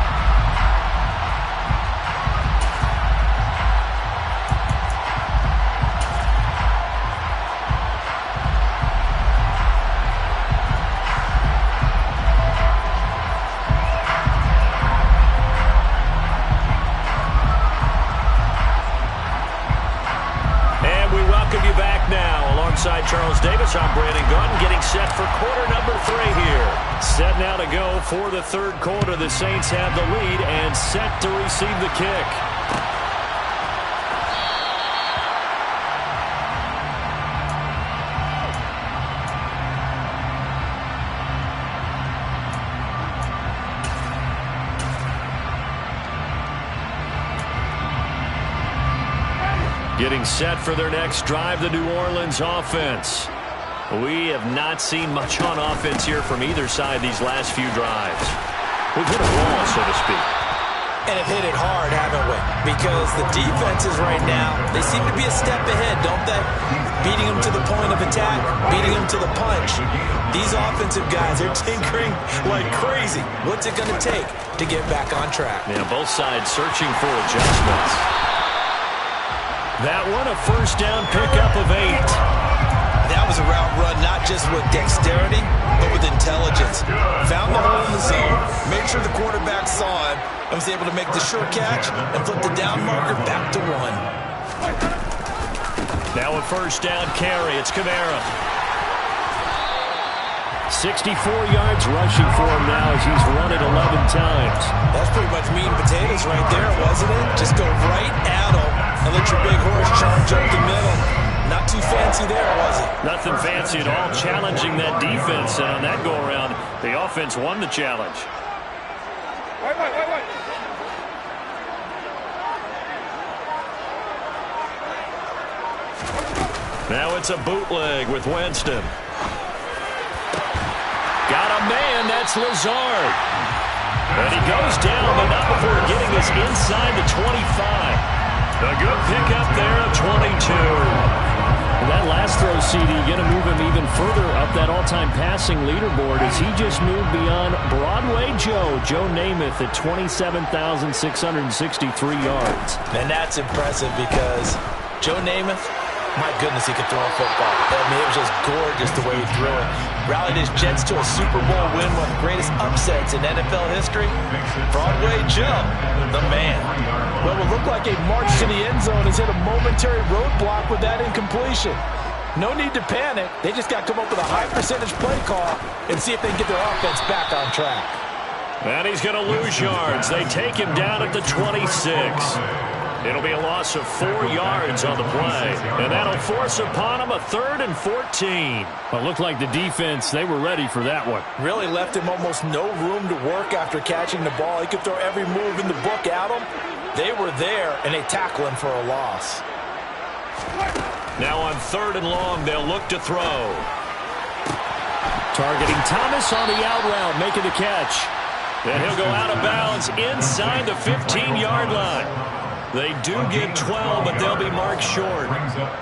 Alongside Charles Davis, I'm Brandon Gunn, getting set for quarter number 3 here. Set now to go for the third quarter. The Saints have the lead and set to receive the kick. Getting set for their next drive, the New Orleans offense. We have not seen much on offense here from either side these last few drives. We've hit a wall, so to speak. And have hit it hard, haven't we? Because the defenses right now, they seem to be a step ahead, don't they? Beating them to the point of attack, beating them to the punch. These offensive guys are tinkering like crazy. What's it going to take to get back on track? Yeah, both sides searching for adjustments. That one, a first down pickup of 8. That was a route run not just with dexterity, but with intelligence. Found the hole in the zone, made sure the quarterback saw him, and was able to make the sure catch and flip the down marker back to 1. Now a first down carry. It's Kamara. 64 yards rushing for him now as he's run it 11 times. That's pretty much meat and potatoes right there, wasn't it? Just go right at him and let your big horse charge up the middle. Not too fancy there, was it? Nothing fancy at all, challenging that defense. And on that go-around, the offense won the challenge. Wait. Now it's a bootleg with Winston. Got a man, that's Lazard. And he goes down, but not before getting us inside the 25. A good pickup there of 22. And that last throw, CD, going to move him even further up that all-time passing leaderboard as he just moved beyond Broadway Joe Namath at 27,663 yards. And that's impressive because Joe Namath, my goodness, he could throw a football. I mean, it was just gorgeous the way he threw it. Rallied his Jets to a Super Bowl win, one of the greatest upsets in NFL history. Broadway Joe, the man. Well, it looked like a march to the end zone has hit a momentary roadblock with that incompletion. No need to panic. They just got to come up with a high percentage play call and see if they can get their offense back on track. And he's going to lose yards. They take him down at the 26. It'll be a loss of 4 yards on the play. And that'll force upon him a 3rd and 14. Well, it looked like the defense, they were ready for that one. Really left him almost no room to work after catching the ball. He could throw every move in the book at him. They were there, and they tackle him for a loss. Now on 3rd and long, they'll look to throw. Targeting Thomas on the out route, making the catch. Then he'll go out of bounds inside the 15-yard line. They do get 12, but they'll be marked short.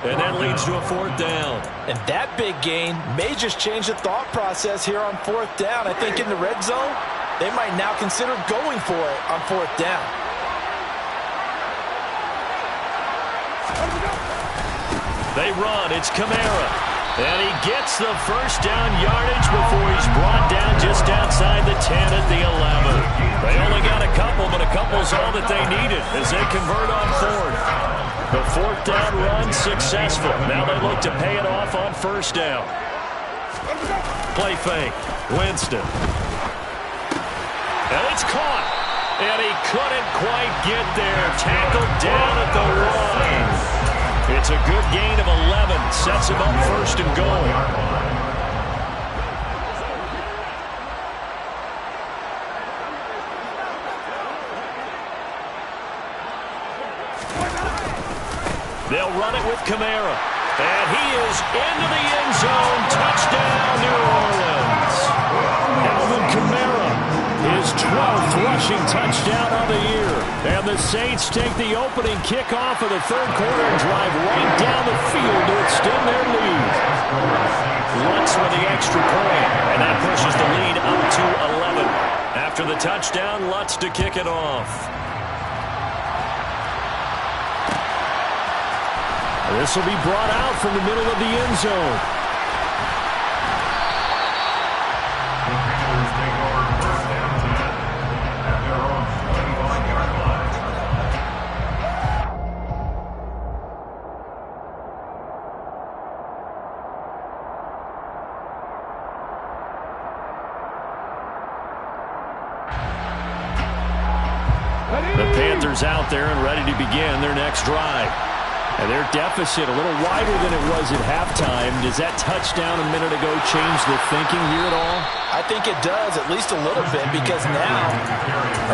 And that leads to a 4th down. And that big gain may just change the thought process here on 4th down. I think in the red zone, they might now consider going for it on 4th down. They run. It's Kamara. And he gets the first down yardage before he's brought down just outside the 10 at the 11. They only got a couple, but a couple's all that they needed as they convert on 4th. The 4th down run successful. Now they look to pay it off on 1st down. Play fake. Winston. And it's caught. And he couldn't quite get there. Tackled down at the 1. It's a good gain of 11. Sets him up 1st and goal. They'll run it with Kamara. And he is into the end zone. Touchdown, New Orleans. Alvin Kamara, his 12th rushing touchdown of the year. And the Saints take the opening kickoff of the 3rd quarter and drive right down the field to extend their lead. extra point, and that pushes the lead up to 11. After the touchdown, Lutz to kick it off. This will be brought out from the middle of the end zone. The Panthers out there and ready to begin their next drive. And their deficit a little wider than it was at halftime. Does that touchdown a minute ago change the thinking here at all? I think it does, at least a little bit, because now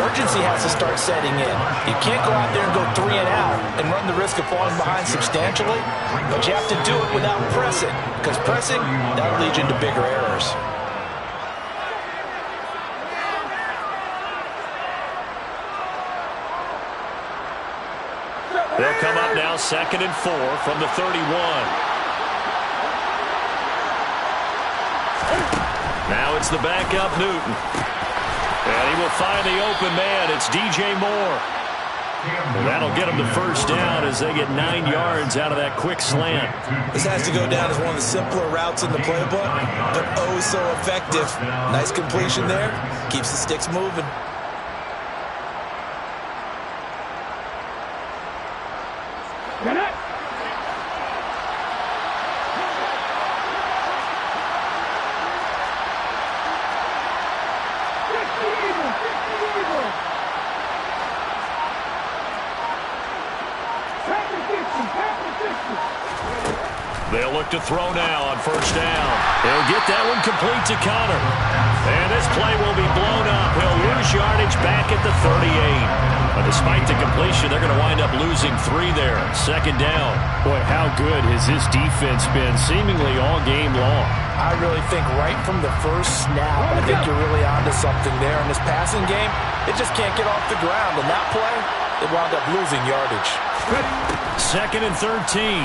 urgency has to start setting in. You can't go out there and go 3 and out and run the risk of falling behind substantially, but you have to do it without pressing, because pressing, that'll lead you into bigger errors. They'll come up now 2nd and 4 from the 31. Now it's the backup Newton. And he will find the open man. It's DJ Moore. And that'll get him the first down as they get 9 yards out of that quick slant. This has to go down as one of the simpler routes in the playbook, but oh so effective. Nice completion there. Keeps the sticks moving. They'll look to throw now on first down. They'll get that one complete to Connor. And this play will be blown up. He'll lose yardage back at the 38. But despite the completion, they're going to wind up losing 3 there. 2nd down. Boy, how good has this defense been seemingly all game long? I really think right from the first snap, I think you're really onto something there. In this passing game, it just can't get off the ground. And that play, it wound up losing yardage. 2nd and 13.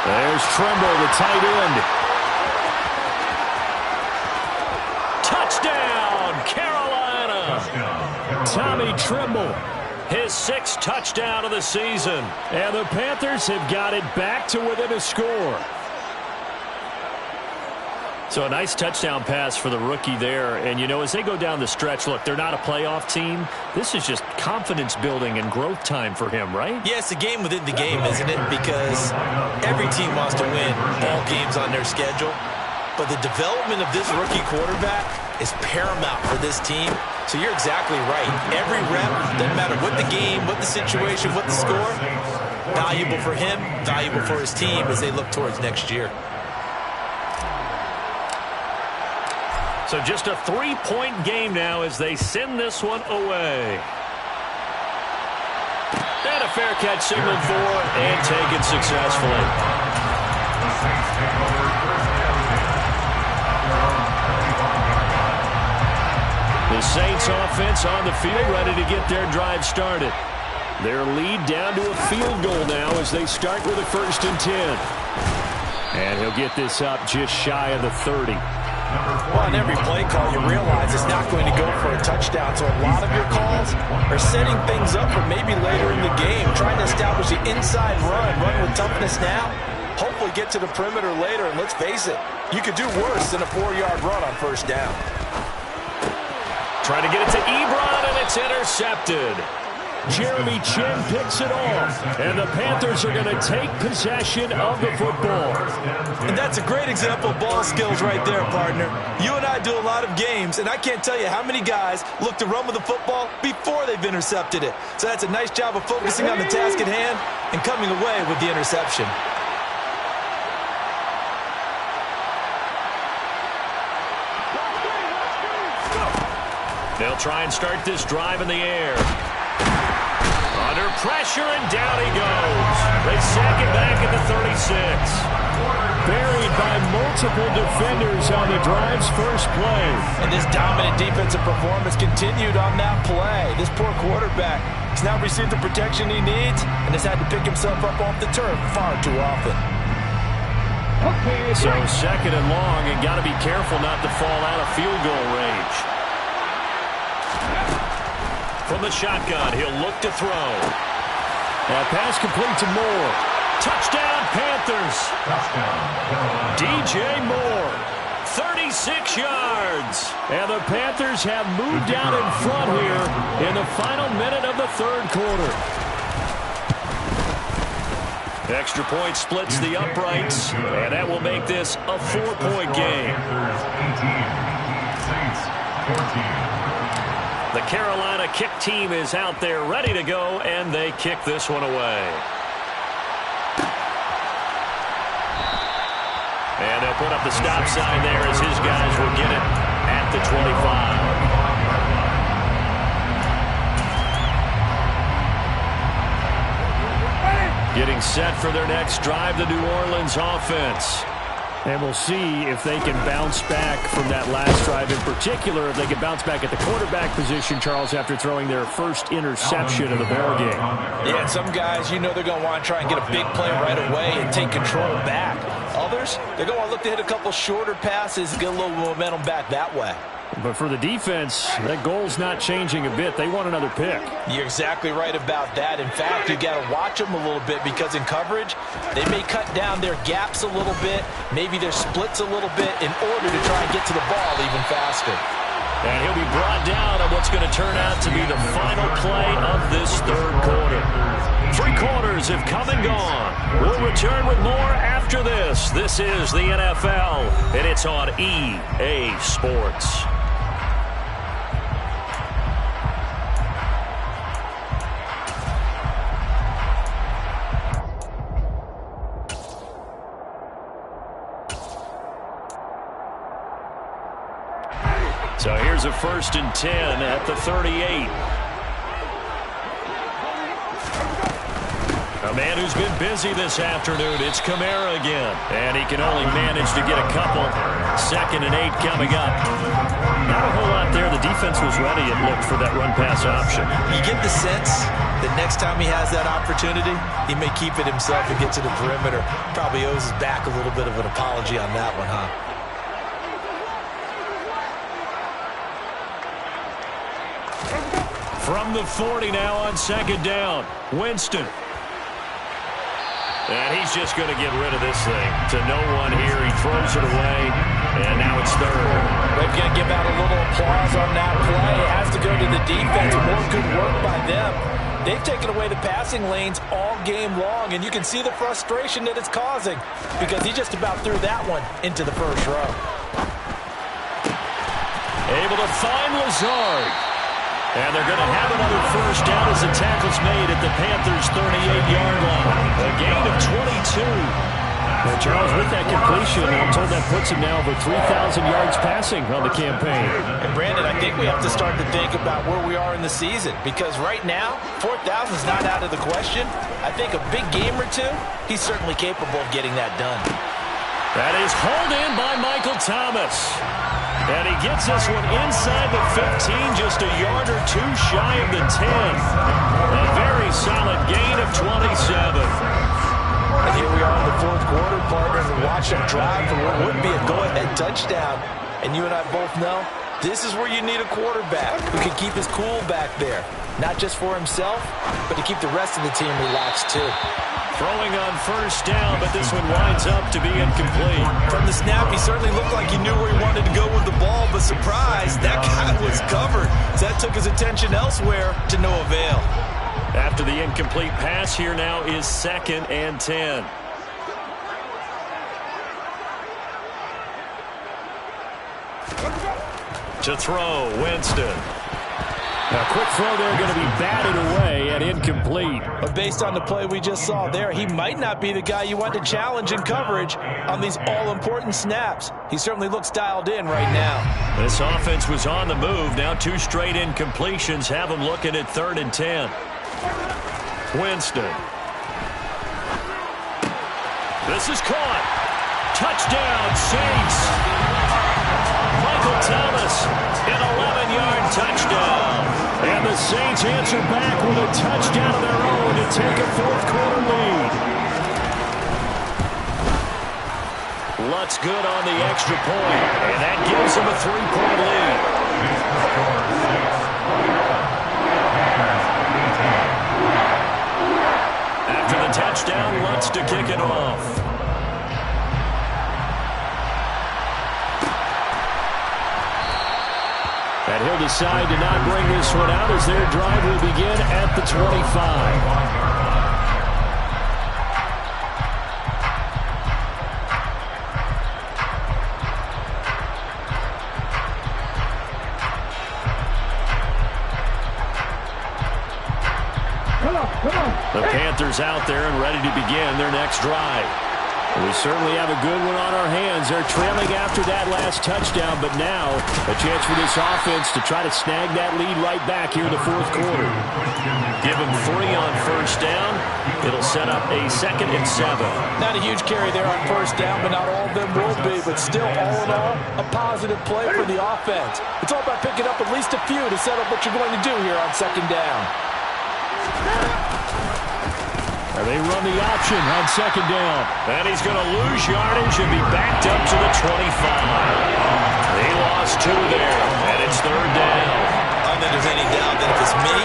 There's Trimble, the tight end. Touchdown, Carolina. Tommy Trimble, his 6th touchdown of the season. And the Panthers have got it back to within a score. So a nice touchdown pass for the rookie there. And, you know, as they go down the stretch, look, they're not a playoff team. This is just confidence building and growth time for him, right? Yeah, it's a game within the game, isn't it? Because every team wants to win all games on their schedule. But the development of this rookie quarterback is paramount for this team. So you're exactly right. Every rep, doesn't matter what the game, what the situation, what the score, valuable for him, valuable for his team as they look towards next year. So just a 3-point game now as they send this one away. And a fair catch signaled for and taken successfully. The Saints offense on the field ready to get their drive started. Their lead down to a field goal now as they start with a 1st and 10. And he'll get this up just shy of the 30. Well, on every play call, you realize it's not going to go for a touchdown. So a lot of your calls are setting things up for maybe later in the game, trying to establish the inside run with toughness now. Hopefully get to the perimeter later, and let's face it, you could do worse than a 4-yard run on first down. Trying to get it to Ebron, and it's intercepted. Jeremy Chin picks it off, and the Panthers are going to take possession of the football. And that's a great example of ball skills right there, partner. You and I do a lot of games, and I can't tell you how many guys look to run with the football before they've intercepted it. So that's a nice job of focusing on the task at hand and coming away with the interception. They'll try and start this drive in the air. Under pressure, and down he goes. They sack it back at the 36. Buried by multiple defenders on the drive's first play. And this dominant defensive performance continued on that play. This poor quarterback has now received the protection he needs and has had to pick himself up off the turf far too often. So second and long, and got to be careful not to fall out of field goal range. From the shotgun, he'll look to throw. That pass complete to Moore. Touchdown, Panthers. DJ Moore, 36 yards. And the Panthers have moved out in front here in the final minute of the third quarter. Extra point splits the uprights, and that will make this a 4-point game. The Carolina kick team is out there ready to go, and they kick this one away. And they'll put up the stop sign there as his guys will get it at the 25. Getting set for their next drive, the New Orleans offense. And we'll see if they can bounce back from that last drive. In particular, if they can bounce back at the quarterback position, Charles, after throwing their first interception of the ballgame. Yeah, some guys, you know they're going to want to try and get a big play right away and take control back. Others, they're going to look to hit a couple shorter passes and get a little momentum back that way. But for the defense, that goal's not changing a bit. They want another pick. You're exactly right about that. In fact, you got to watch them a little bit because in coverage, they may cut down their gaps a little bit, maybe their splits a little bit in order to try and get to the ball even faster. And he'll be brought down on what's going to turn out to be the final play of this third quarter. 3 quarters have come and gone. We'll return with more after this. This is the NFL, and it's on EA Sports. So here's a 1st and 10 at the 38. A man who's been busy this afternoon, it's Kamara again. And he can only manage to get a couple. 2nd and 8 coming up. Not a whole lot there. The defense was ready, it looked, for that run-pass option. You get the sense that next time he has that opportunity, he may keep it himself and get to the perimeter. Probably owes his back a little bit of an apology on that one, huh? From the 40 now on 2nd down. Winston. And he's just going to get rid of this thing. To no one here. He throws it away. And now it's 3rd. They're going to give out a little applause on that play. It has to go to the defense. More good work by them. They've taken away the passing lanes all game long. And you can see the frustration that it's causing. Because he just about threw that one into the first row. Able to find Lazard. And they're going to have another 1st down as the tackle's made at the Panthers' 38-yard line. A gain of 22. Well, Charles, with that completion, I'm told that puts him now over 3,000 yards passing on the campaign. And, Brandon, I think we have to start to think about where we are in the season. Because right now, 4,000 is not out of the question. I think a big game or two, he's certainly capable of getting that done. That is hauled in by Michael Thomas. And he gets this one inside the 15, just a yard or 2 shy of the 10. A very solid gain of 27. And here we are in the 4th quarter, partner, and watch them drive for what would be a go-ahead touchdown. And you and I both know this is where you need a quarterback who can keep his cool back there. Not just for himself, but to keep the rest of the team relaxed too. Throwing on 1st down, but this one winds up to be incomplete. From the snap, he certainly looked like he knew where he wanted to go with the ball, but surprise, that guy was covered. So that took his attention elsewhere to no avail. After the incomplete pass, here now is 2nd and 10. To throw, Winston. A quick throw there, going to be batted away and incomplete. But based on the play we just saw there, he might not be the guy you want to challenge in coverage on these all-important snaps. He certainly looks dialed in right now. This offense was on the move. Now 2 straight incompletions have him looking at 3rd and 10. Winston. This is caught. Touchdown, Saints. Michael Thomas, an 11-yard touchdown. And the Saints answer back with a touchdown of their own to take a 4th quarter lead. Lutz good on the extra point, and that gives him a 3-point lead. After the touchdown, Lutz to kick it off. And he'll decide to not bring this one out as their drive will begin at the 25. The Panthers out there and ready to begin their next drive. We certainly have a good one on our hands. They're trailing after that last touchdown, but now a chance for this offense to try to snag that lead right back here in the fourth quarter. Give them 3 on first down. It'll set up a 2nd and 7. Not a huge carry there on first down, but not all of them will be. But still, all in all, a positive play for the offense. It's all about picking up at least a few to set up what you're going to do here on 2nd down. And they run the option on 2nd down. And he's going to lose yardage and be backed up to the 25. They lost 2 there, and it's 3rd down. I don't think there's any doubt that if it's me,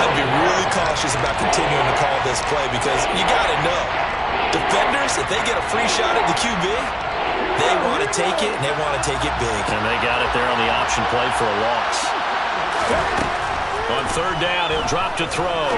I'd be really cautious about continuing to call this play because you got to know, defenders, if they get a free shot at the QB, they want to take it, and they want to take it big. And they got it there on the option play for a loss. On 3rd down, he'll drop to throw.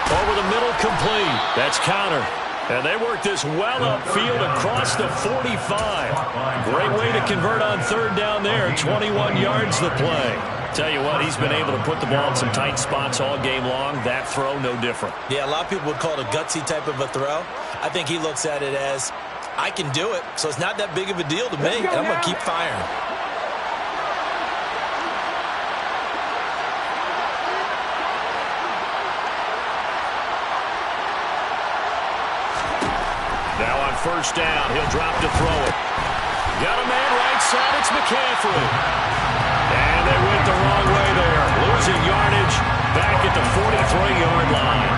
Over the middle, complete. That's counter. And they work this well upfield across the 45. Great way to convert on 3rd down there. 21 yards the play. Tell you what, he's been able to put the ball in some tight spots all game long. That throw, no different. Yeah, a lot of people would call it a gutsy type of a throw. I think he looks at it as, I can do it, so it's not that big of a deal to me, and I'm going to keep firing. Now on first down, he'll drop to throw it. Got a man right side, it's McCaffrey. And they went the wrong way there. Losing yardage back at the 43-yard line.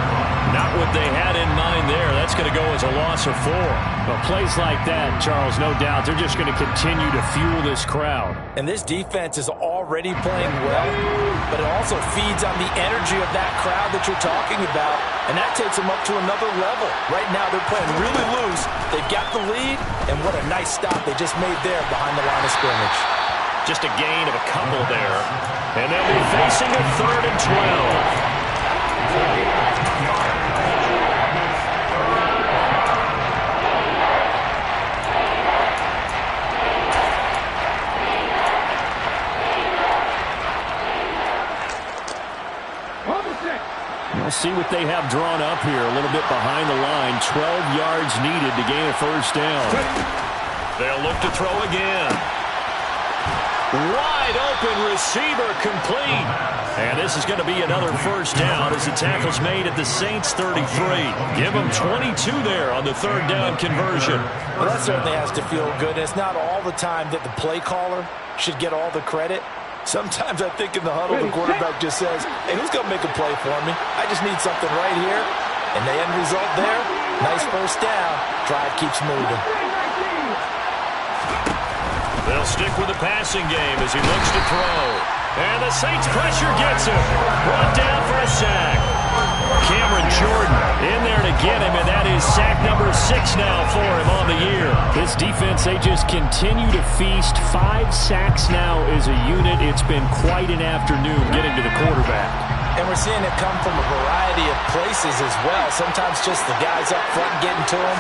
Not what they had in mind there. That's going to go as a loss of 4. Well, plays like that, Charles, no doubt, they're just going to continue to fuel this crowd. And this defense is already playing well, but it also feeds on the energy of that crowd that you're talking about, and that takes them up to another level. Right now, they're playing really loose. They've got the lead, and what a nice stop they just made there behind the line of scrimmage. Just a gain of a couple there. And they'll be facing a 3rd and 12. We'll see what they have drawn up here. A little bit behind the line. 12 yards needed to gain a first down. They'll look to throw again. Wide open receiver complete. And this is going to be another first down as the tackle's made at the Saints 33. Give them 22 there on the 3rd down conversion. Well, that certainly has to feel good. It's not all the time that the play caller should get all the credit. Sometimes I think in the huddle, the quarterback just says, hey, who's going to make a play for me? I just need something right here. And the end result there, nice first down. Drive keeps moving. They'll stick with the passing game as he looks to throw. And the Saints pressure gets him. Brought down for a sack. Cameron Jordan in there to get him, and that is sack number 6 now for him on the year. This defense, they just continue to feast. 5 sacks now as a unit. It's been quite an afternoon getting to the quarterback. And we're seeing it come from a variety of places as well. Sometimes just the guys up front getting to him.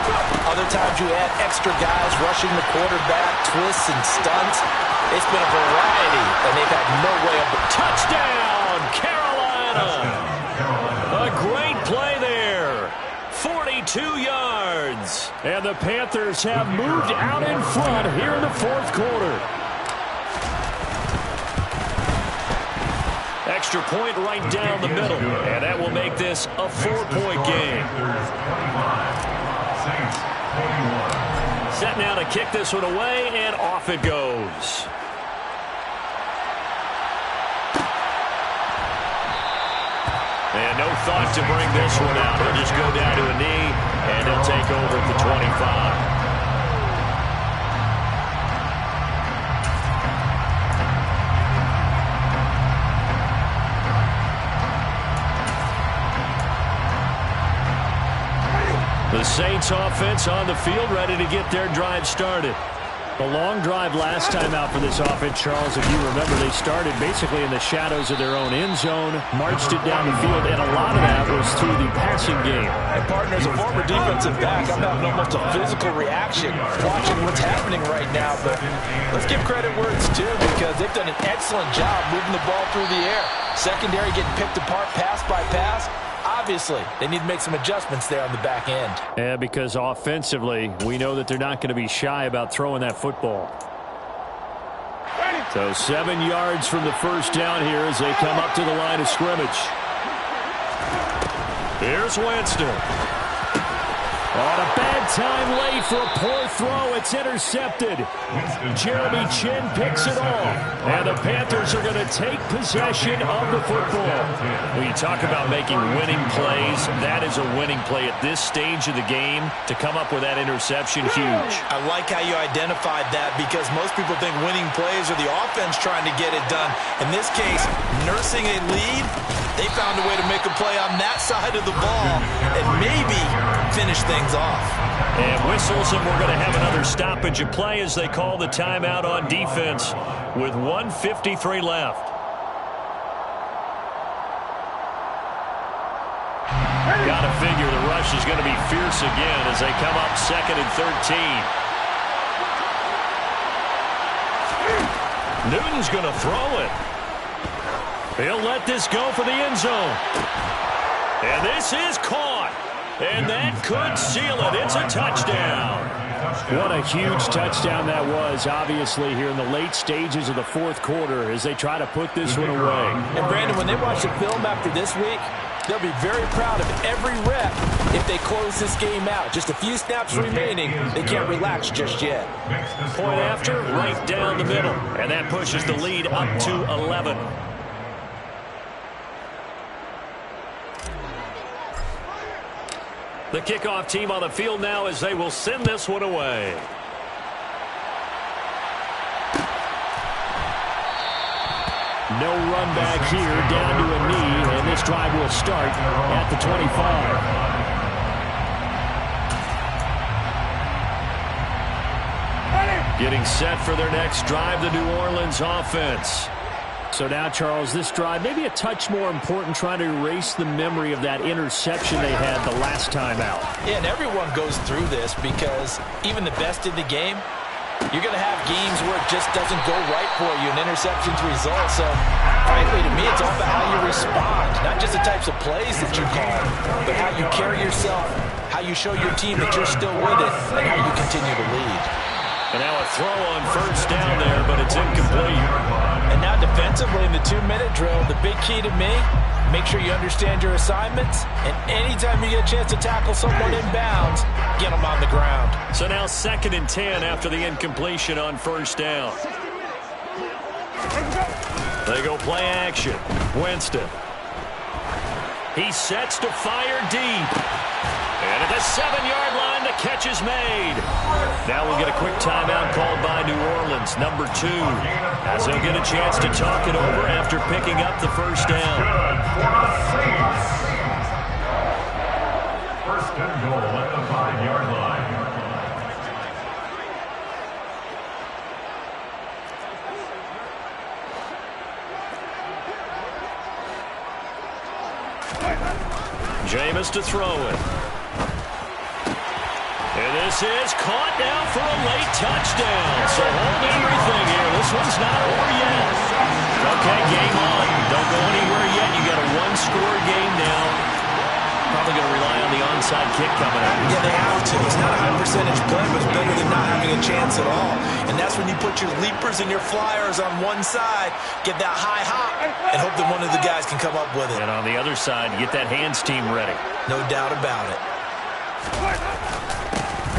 Other times you add extra guys rushing the quarterback, twists and stunts. It's been a variety, and they've had no way of... Touchdown, Carolina! A great play there. 42 yards. And the Panthers have moved out in front here in the fourth quarter. Extra point right down the middle. And that will make this a 4-point game. Set now to kick this one away, and off it goes. And no thought to bring this one out. He'll just go down to a knee, and he'll take over at the 25. Saints offense on the field, ready to get their drive started. The long drive last time out for this offense, Charles, if you remember, they started basically in the shadows of their own end zone, marched it down the field, and a lot of that was through the passing game. And partner, as a former defensive back, I'm having almost a physical reaction watching what's happening right now. But let's give credit where it's due, because they've done an excellent job moving the ball through the air. Secondary getting picked apart pass by pass. Obviously, they need to make some adjustments there on the back end. Yeah, because offensively, we know that they're not going to be shy about throwing that football. So 7 yards from the first down here as they come up to the line of scrimmage. Here's Winston. On a bad time late for a poor throw. It's intercepted. Jeremy Chin picks it off. And the Panthers are going to take possession of the football. When you talk about making winning plays, that is a winning play at this stage of the game. To come up with that interception, huge. I like how you identified that, because most people think winning plays are the offense trying to get it done. In this case, nursing a lead, they found a way to make a play on that side of the ball and maybe finish things off. And whistles, and we're going to have another stoppage of play as they call the timeout on defense with 1:53 left. Got to figure the rush is going to be fierce again as they come up 2nd and 13. Newton's going to throw it. He'll let this go for the end zone. And this is caught. And that could seal it. It's a touchdown. What a huge touchdown that was, obviously, here in the late stages of the fourth quarter as they try to put this one away. And, Brandon, when they watch the film after this week, they'll be very proud of every rep if they close this game out. Just a few snaps remaining. They can't relax just yet. Point after, right down the middle. And that pushes the lead up to 11. The kickoff team on the field now as they will send this one away. No run back here, down to a knee, and this drive will start at the 25. Getting set for their next drive, the New Orleans offense. So now, Charles, this drive maybe a touch more important, trying to erase the memory of that interception they had the last time out. Yeah, and everyone goes through this, because even the best in the game, you're going to have games where it just doesn't go right for you, and interceptions result. So, frankly, to me, it's all about how you respond, not just the types of plays that you call, but how you carry yourself, how you show your team that you're still with it, and how you continue to lead. And now a throw on first down there, but it's incomplete. And now defensively in the 2-minute drill, the big key to me, make sure you understand your assignments, and anytime you get a chance to tackle someone in bounds, get them on the ground. So now 2nd and 10 after the incompletion on first down. They go play action. Winston. He sets to fire deep. And at the 7-yard line, the catch is made. Now we'll get a quick timeout called by New Orleans, number 2, as they'll get a chance to talk it over after picking up the first down. First and goal at the 5-yard line. Jameis to throw it. And this is caught now for a late touchdown. So hold everything here. This one's not over yet. Okay, game on. Don't go anywhere yet. You got a one-score game now. Probably going to rely on the onside kick coming up. Yeah, they have to. It's not a high-percentage play, but it's better than not having a chance at all. And that's when you put your leapers and your flyers on one side, get that high hop, and hope that one of the guys can come up with it. And on the other side, get that hands team ready. No doubt about it.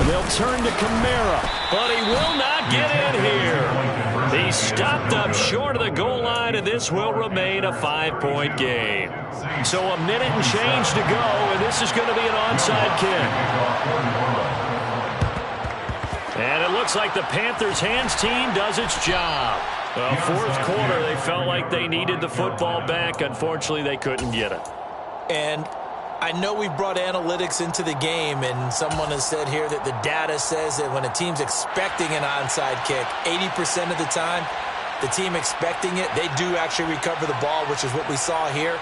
They'll turn to Kamara, but he will not get in here. He's stopped up short of the goal line, and this will remain a 5-point game. So a minute and change to go, and this is going to be an onside kick. And it looks like the Panthers' hands team does its job. Well, fourth quarter, they felt like they needed the football back. Unfortunately, they couldn't get it. And I know we brought analytics into the game, and someone has said here that the data says that when a team's expecting an onside kick, 80% of the time, the team expecting it, they do actually recover the ball, which is what we saw here.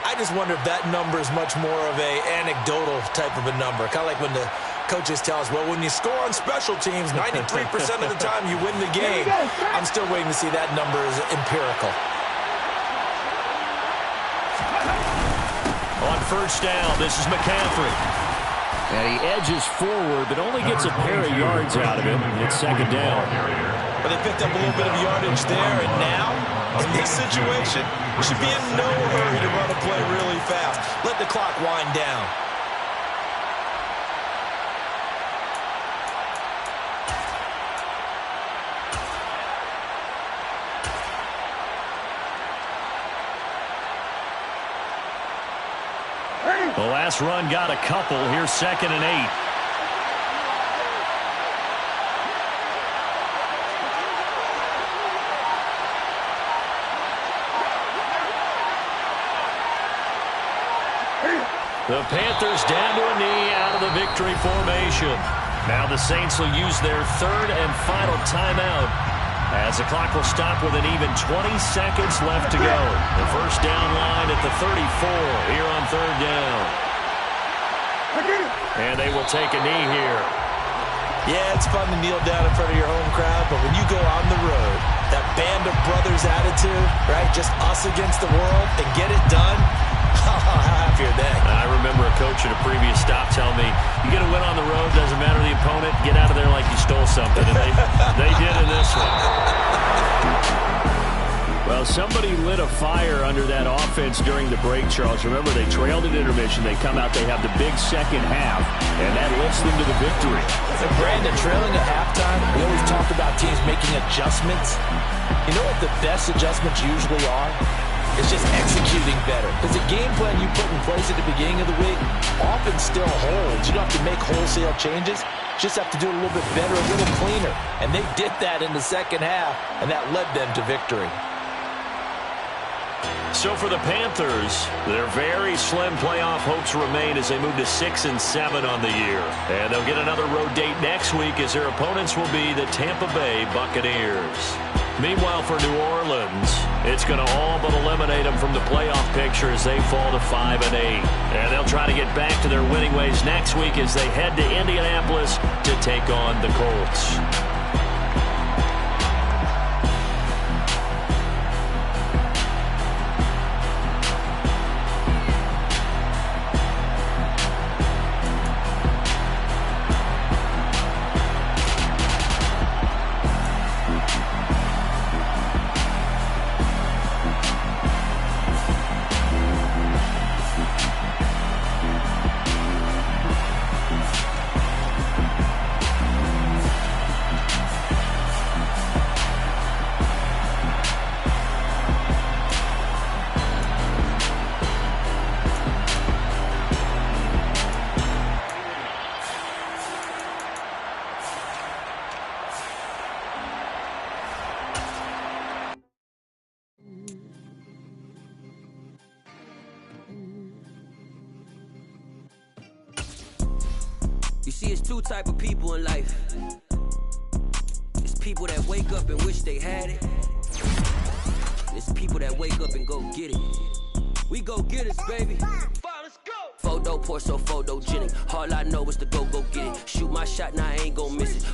I just wonder if that number is much more of a anecdotal type of a number, kind of like when the coaches tell us, well, when you score on special teams, 93% of the time you win the game. I'm still waiting to see that number is empirical. On first down, this is McCaffrey. And he edges forward, but only gets a pair of yards out of it. It's second down. But they picked up a little bit of yardage there, and now, in this situation, we should be in no hurry to run a play really fast. Let the clock wind down. The last run got a couple. Here's 2nd and 8. The Panthers down to a knee out of the victory formation. Now the Saints will use their 3rd and final timeout as the clock will stop with an even 20 seconds left to go. The first down line at the 34 here on 3rd down. And they will take a knee here. Yeah, it's fun to kneel down in front of your home crowd, but when you go on the road, that band of brothers attitude, right, just us against the world, and get it done, how happy are they? I remember a coach at a previous stop telling me, you get a win on the road, doesn't matter the opponent, get out of there like you stole something. And they did in this one. Well, somebody lit a fire under that offense during the break, Charles. Remember, they trailed at intermission. They come out, they have the big second half, and that lifts them to the victory. And Brandon, trailing at halftime, we always talk about teams making adjustments. You know what the best adjustments usually are? It's just executing better. Because the game plan you put in place at the beginning of the week often still holds. You don't have to make wholesale changes. Just have to do it a little bit better, a little cleaner. And they did that in the second half, and that led them to victory. So for the Panthers, their very slim playoff hopes remain as they move to 6 and 7 on the year. And they'll get another road date next week as their opponents will be the Tampa Bay Buccaneers. Meanwhile, for New Orleans, it's going to all but eliminate them from the playoff picture as they fall to 5 and 8. And they'll try to get back to their winning ways next week as they head to Indianapolis to take on the Colts. You see, it's two type of people in life. It's people that wake up and wish they had it. It's people that wake up and go get it. We go get it, baby. Let's go. Photo pour so photogenic. All I know is to go get it. Shoot my shot, now I ain't gon' miss it.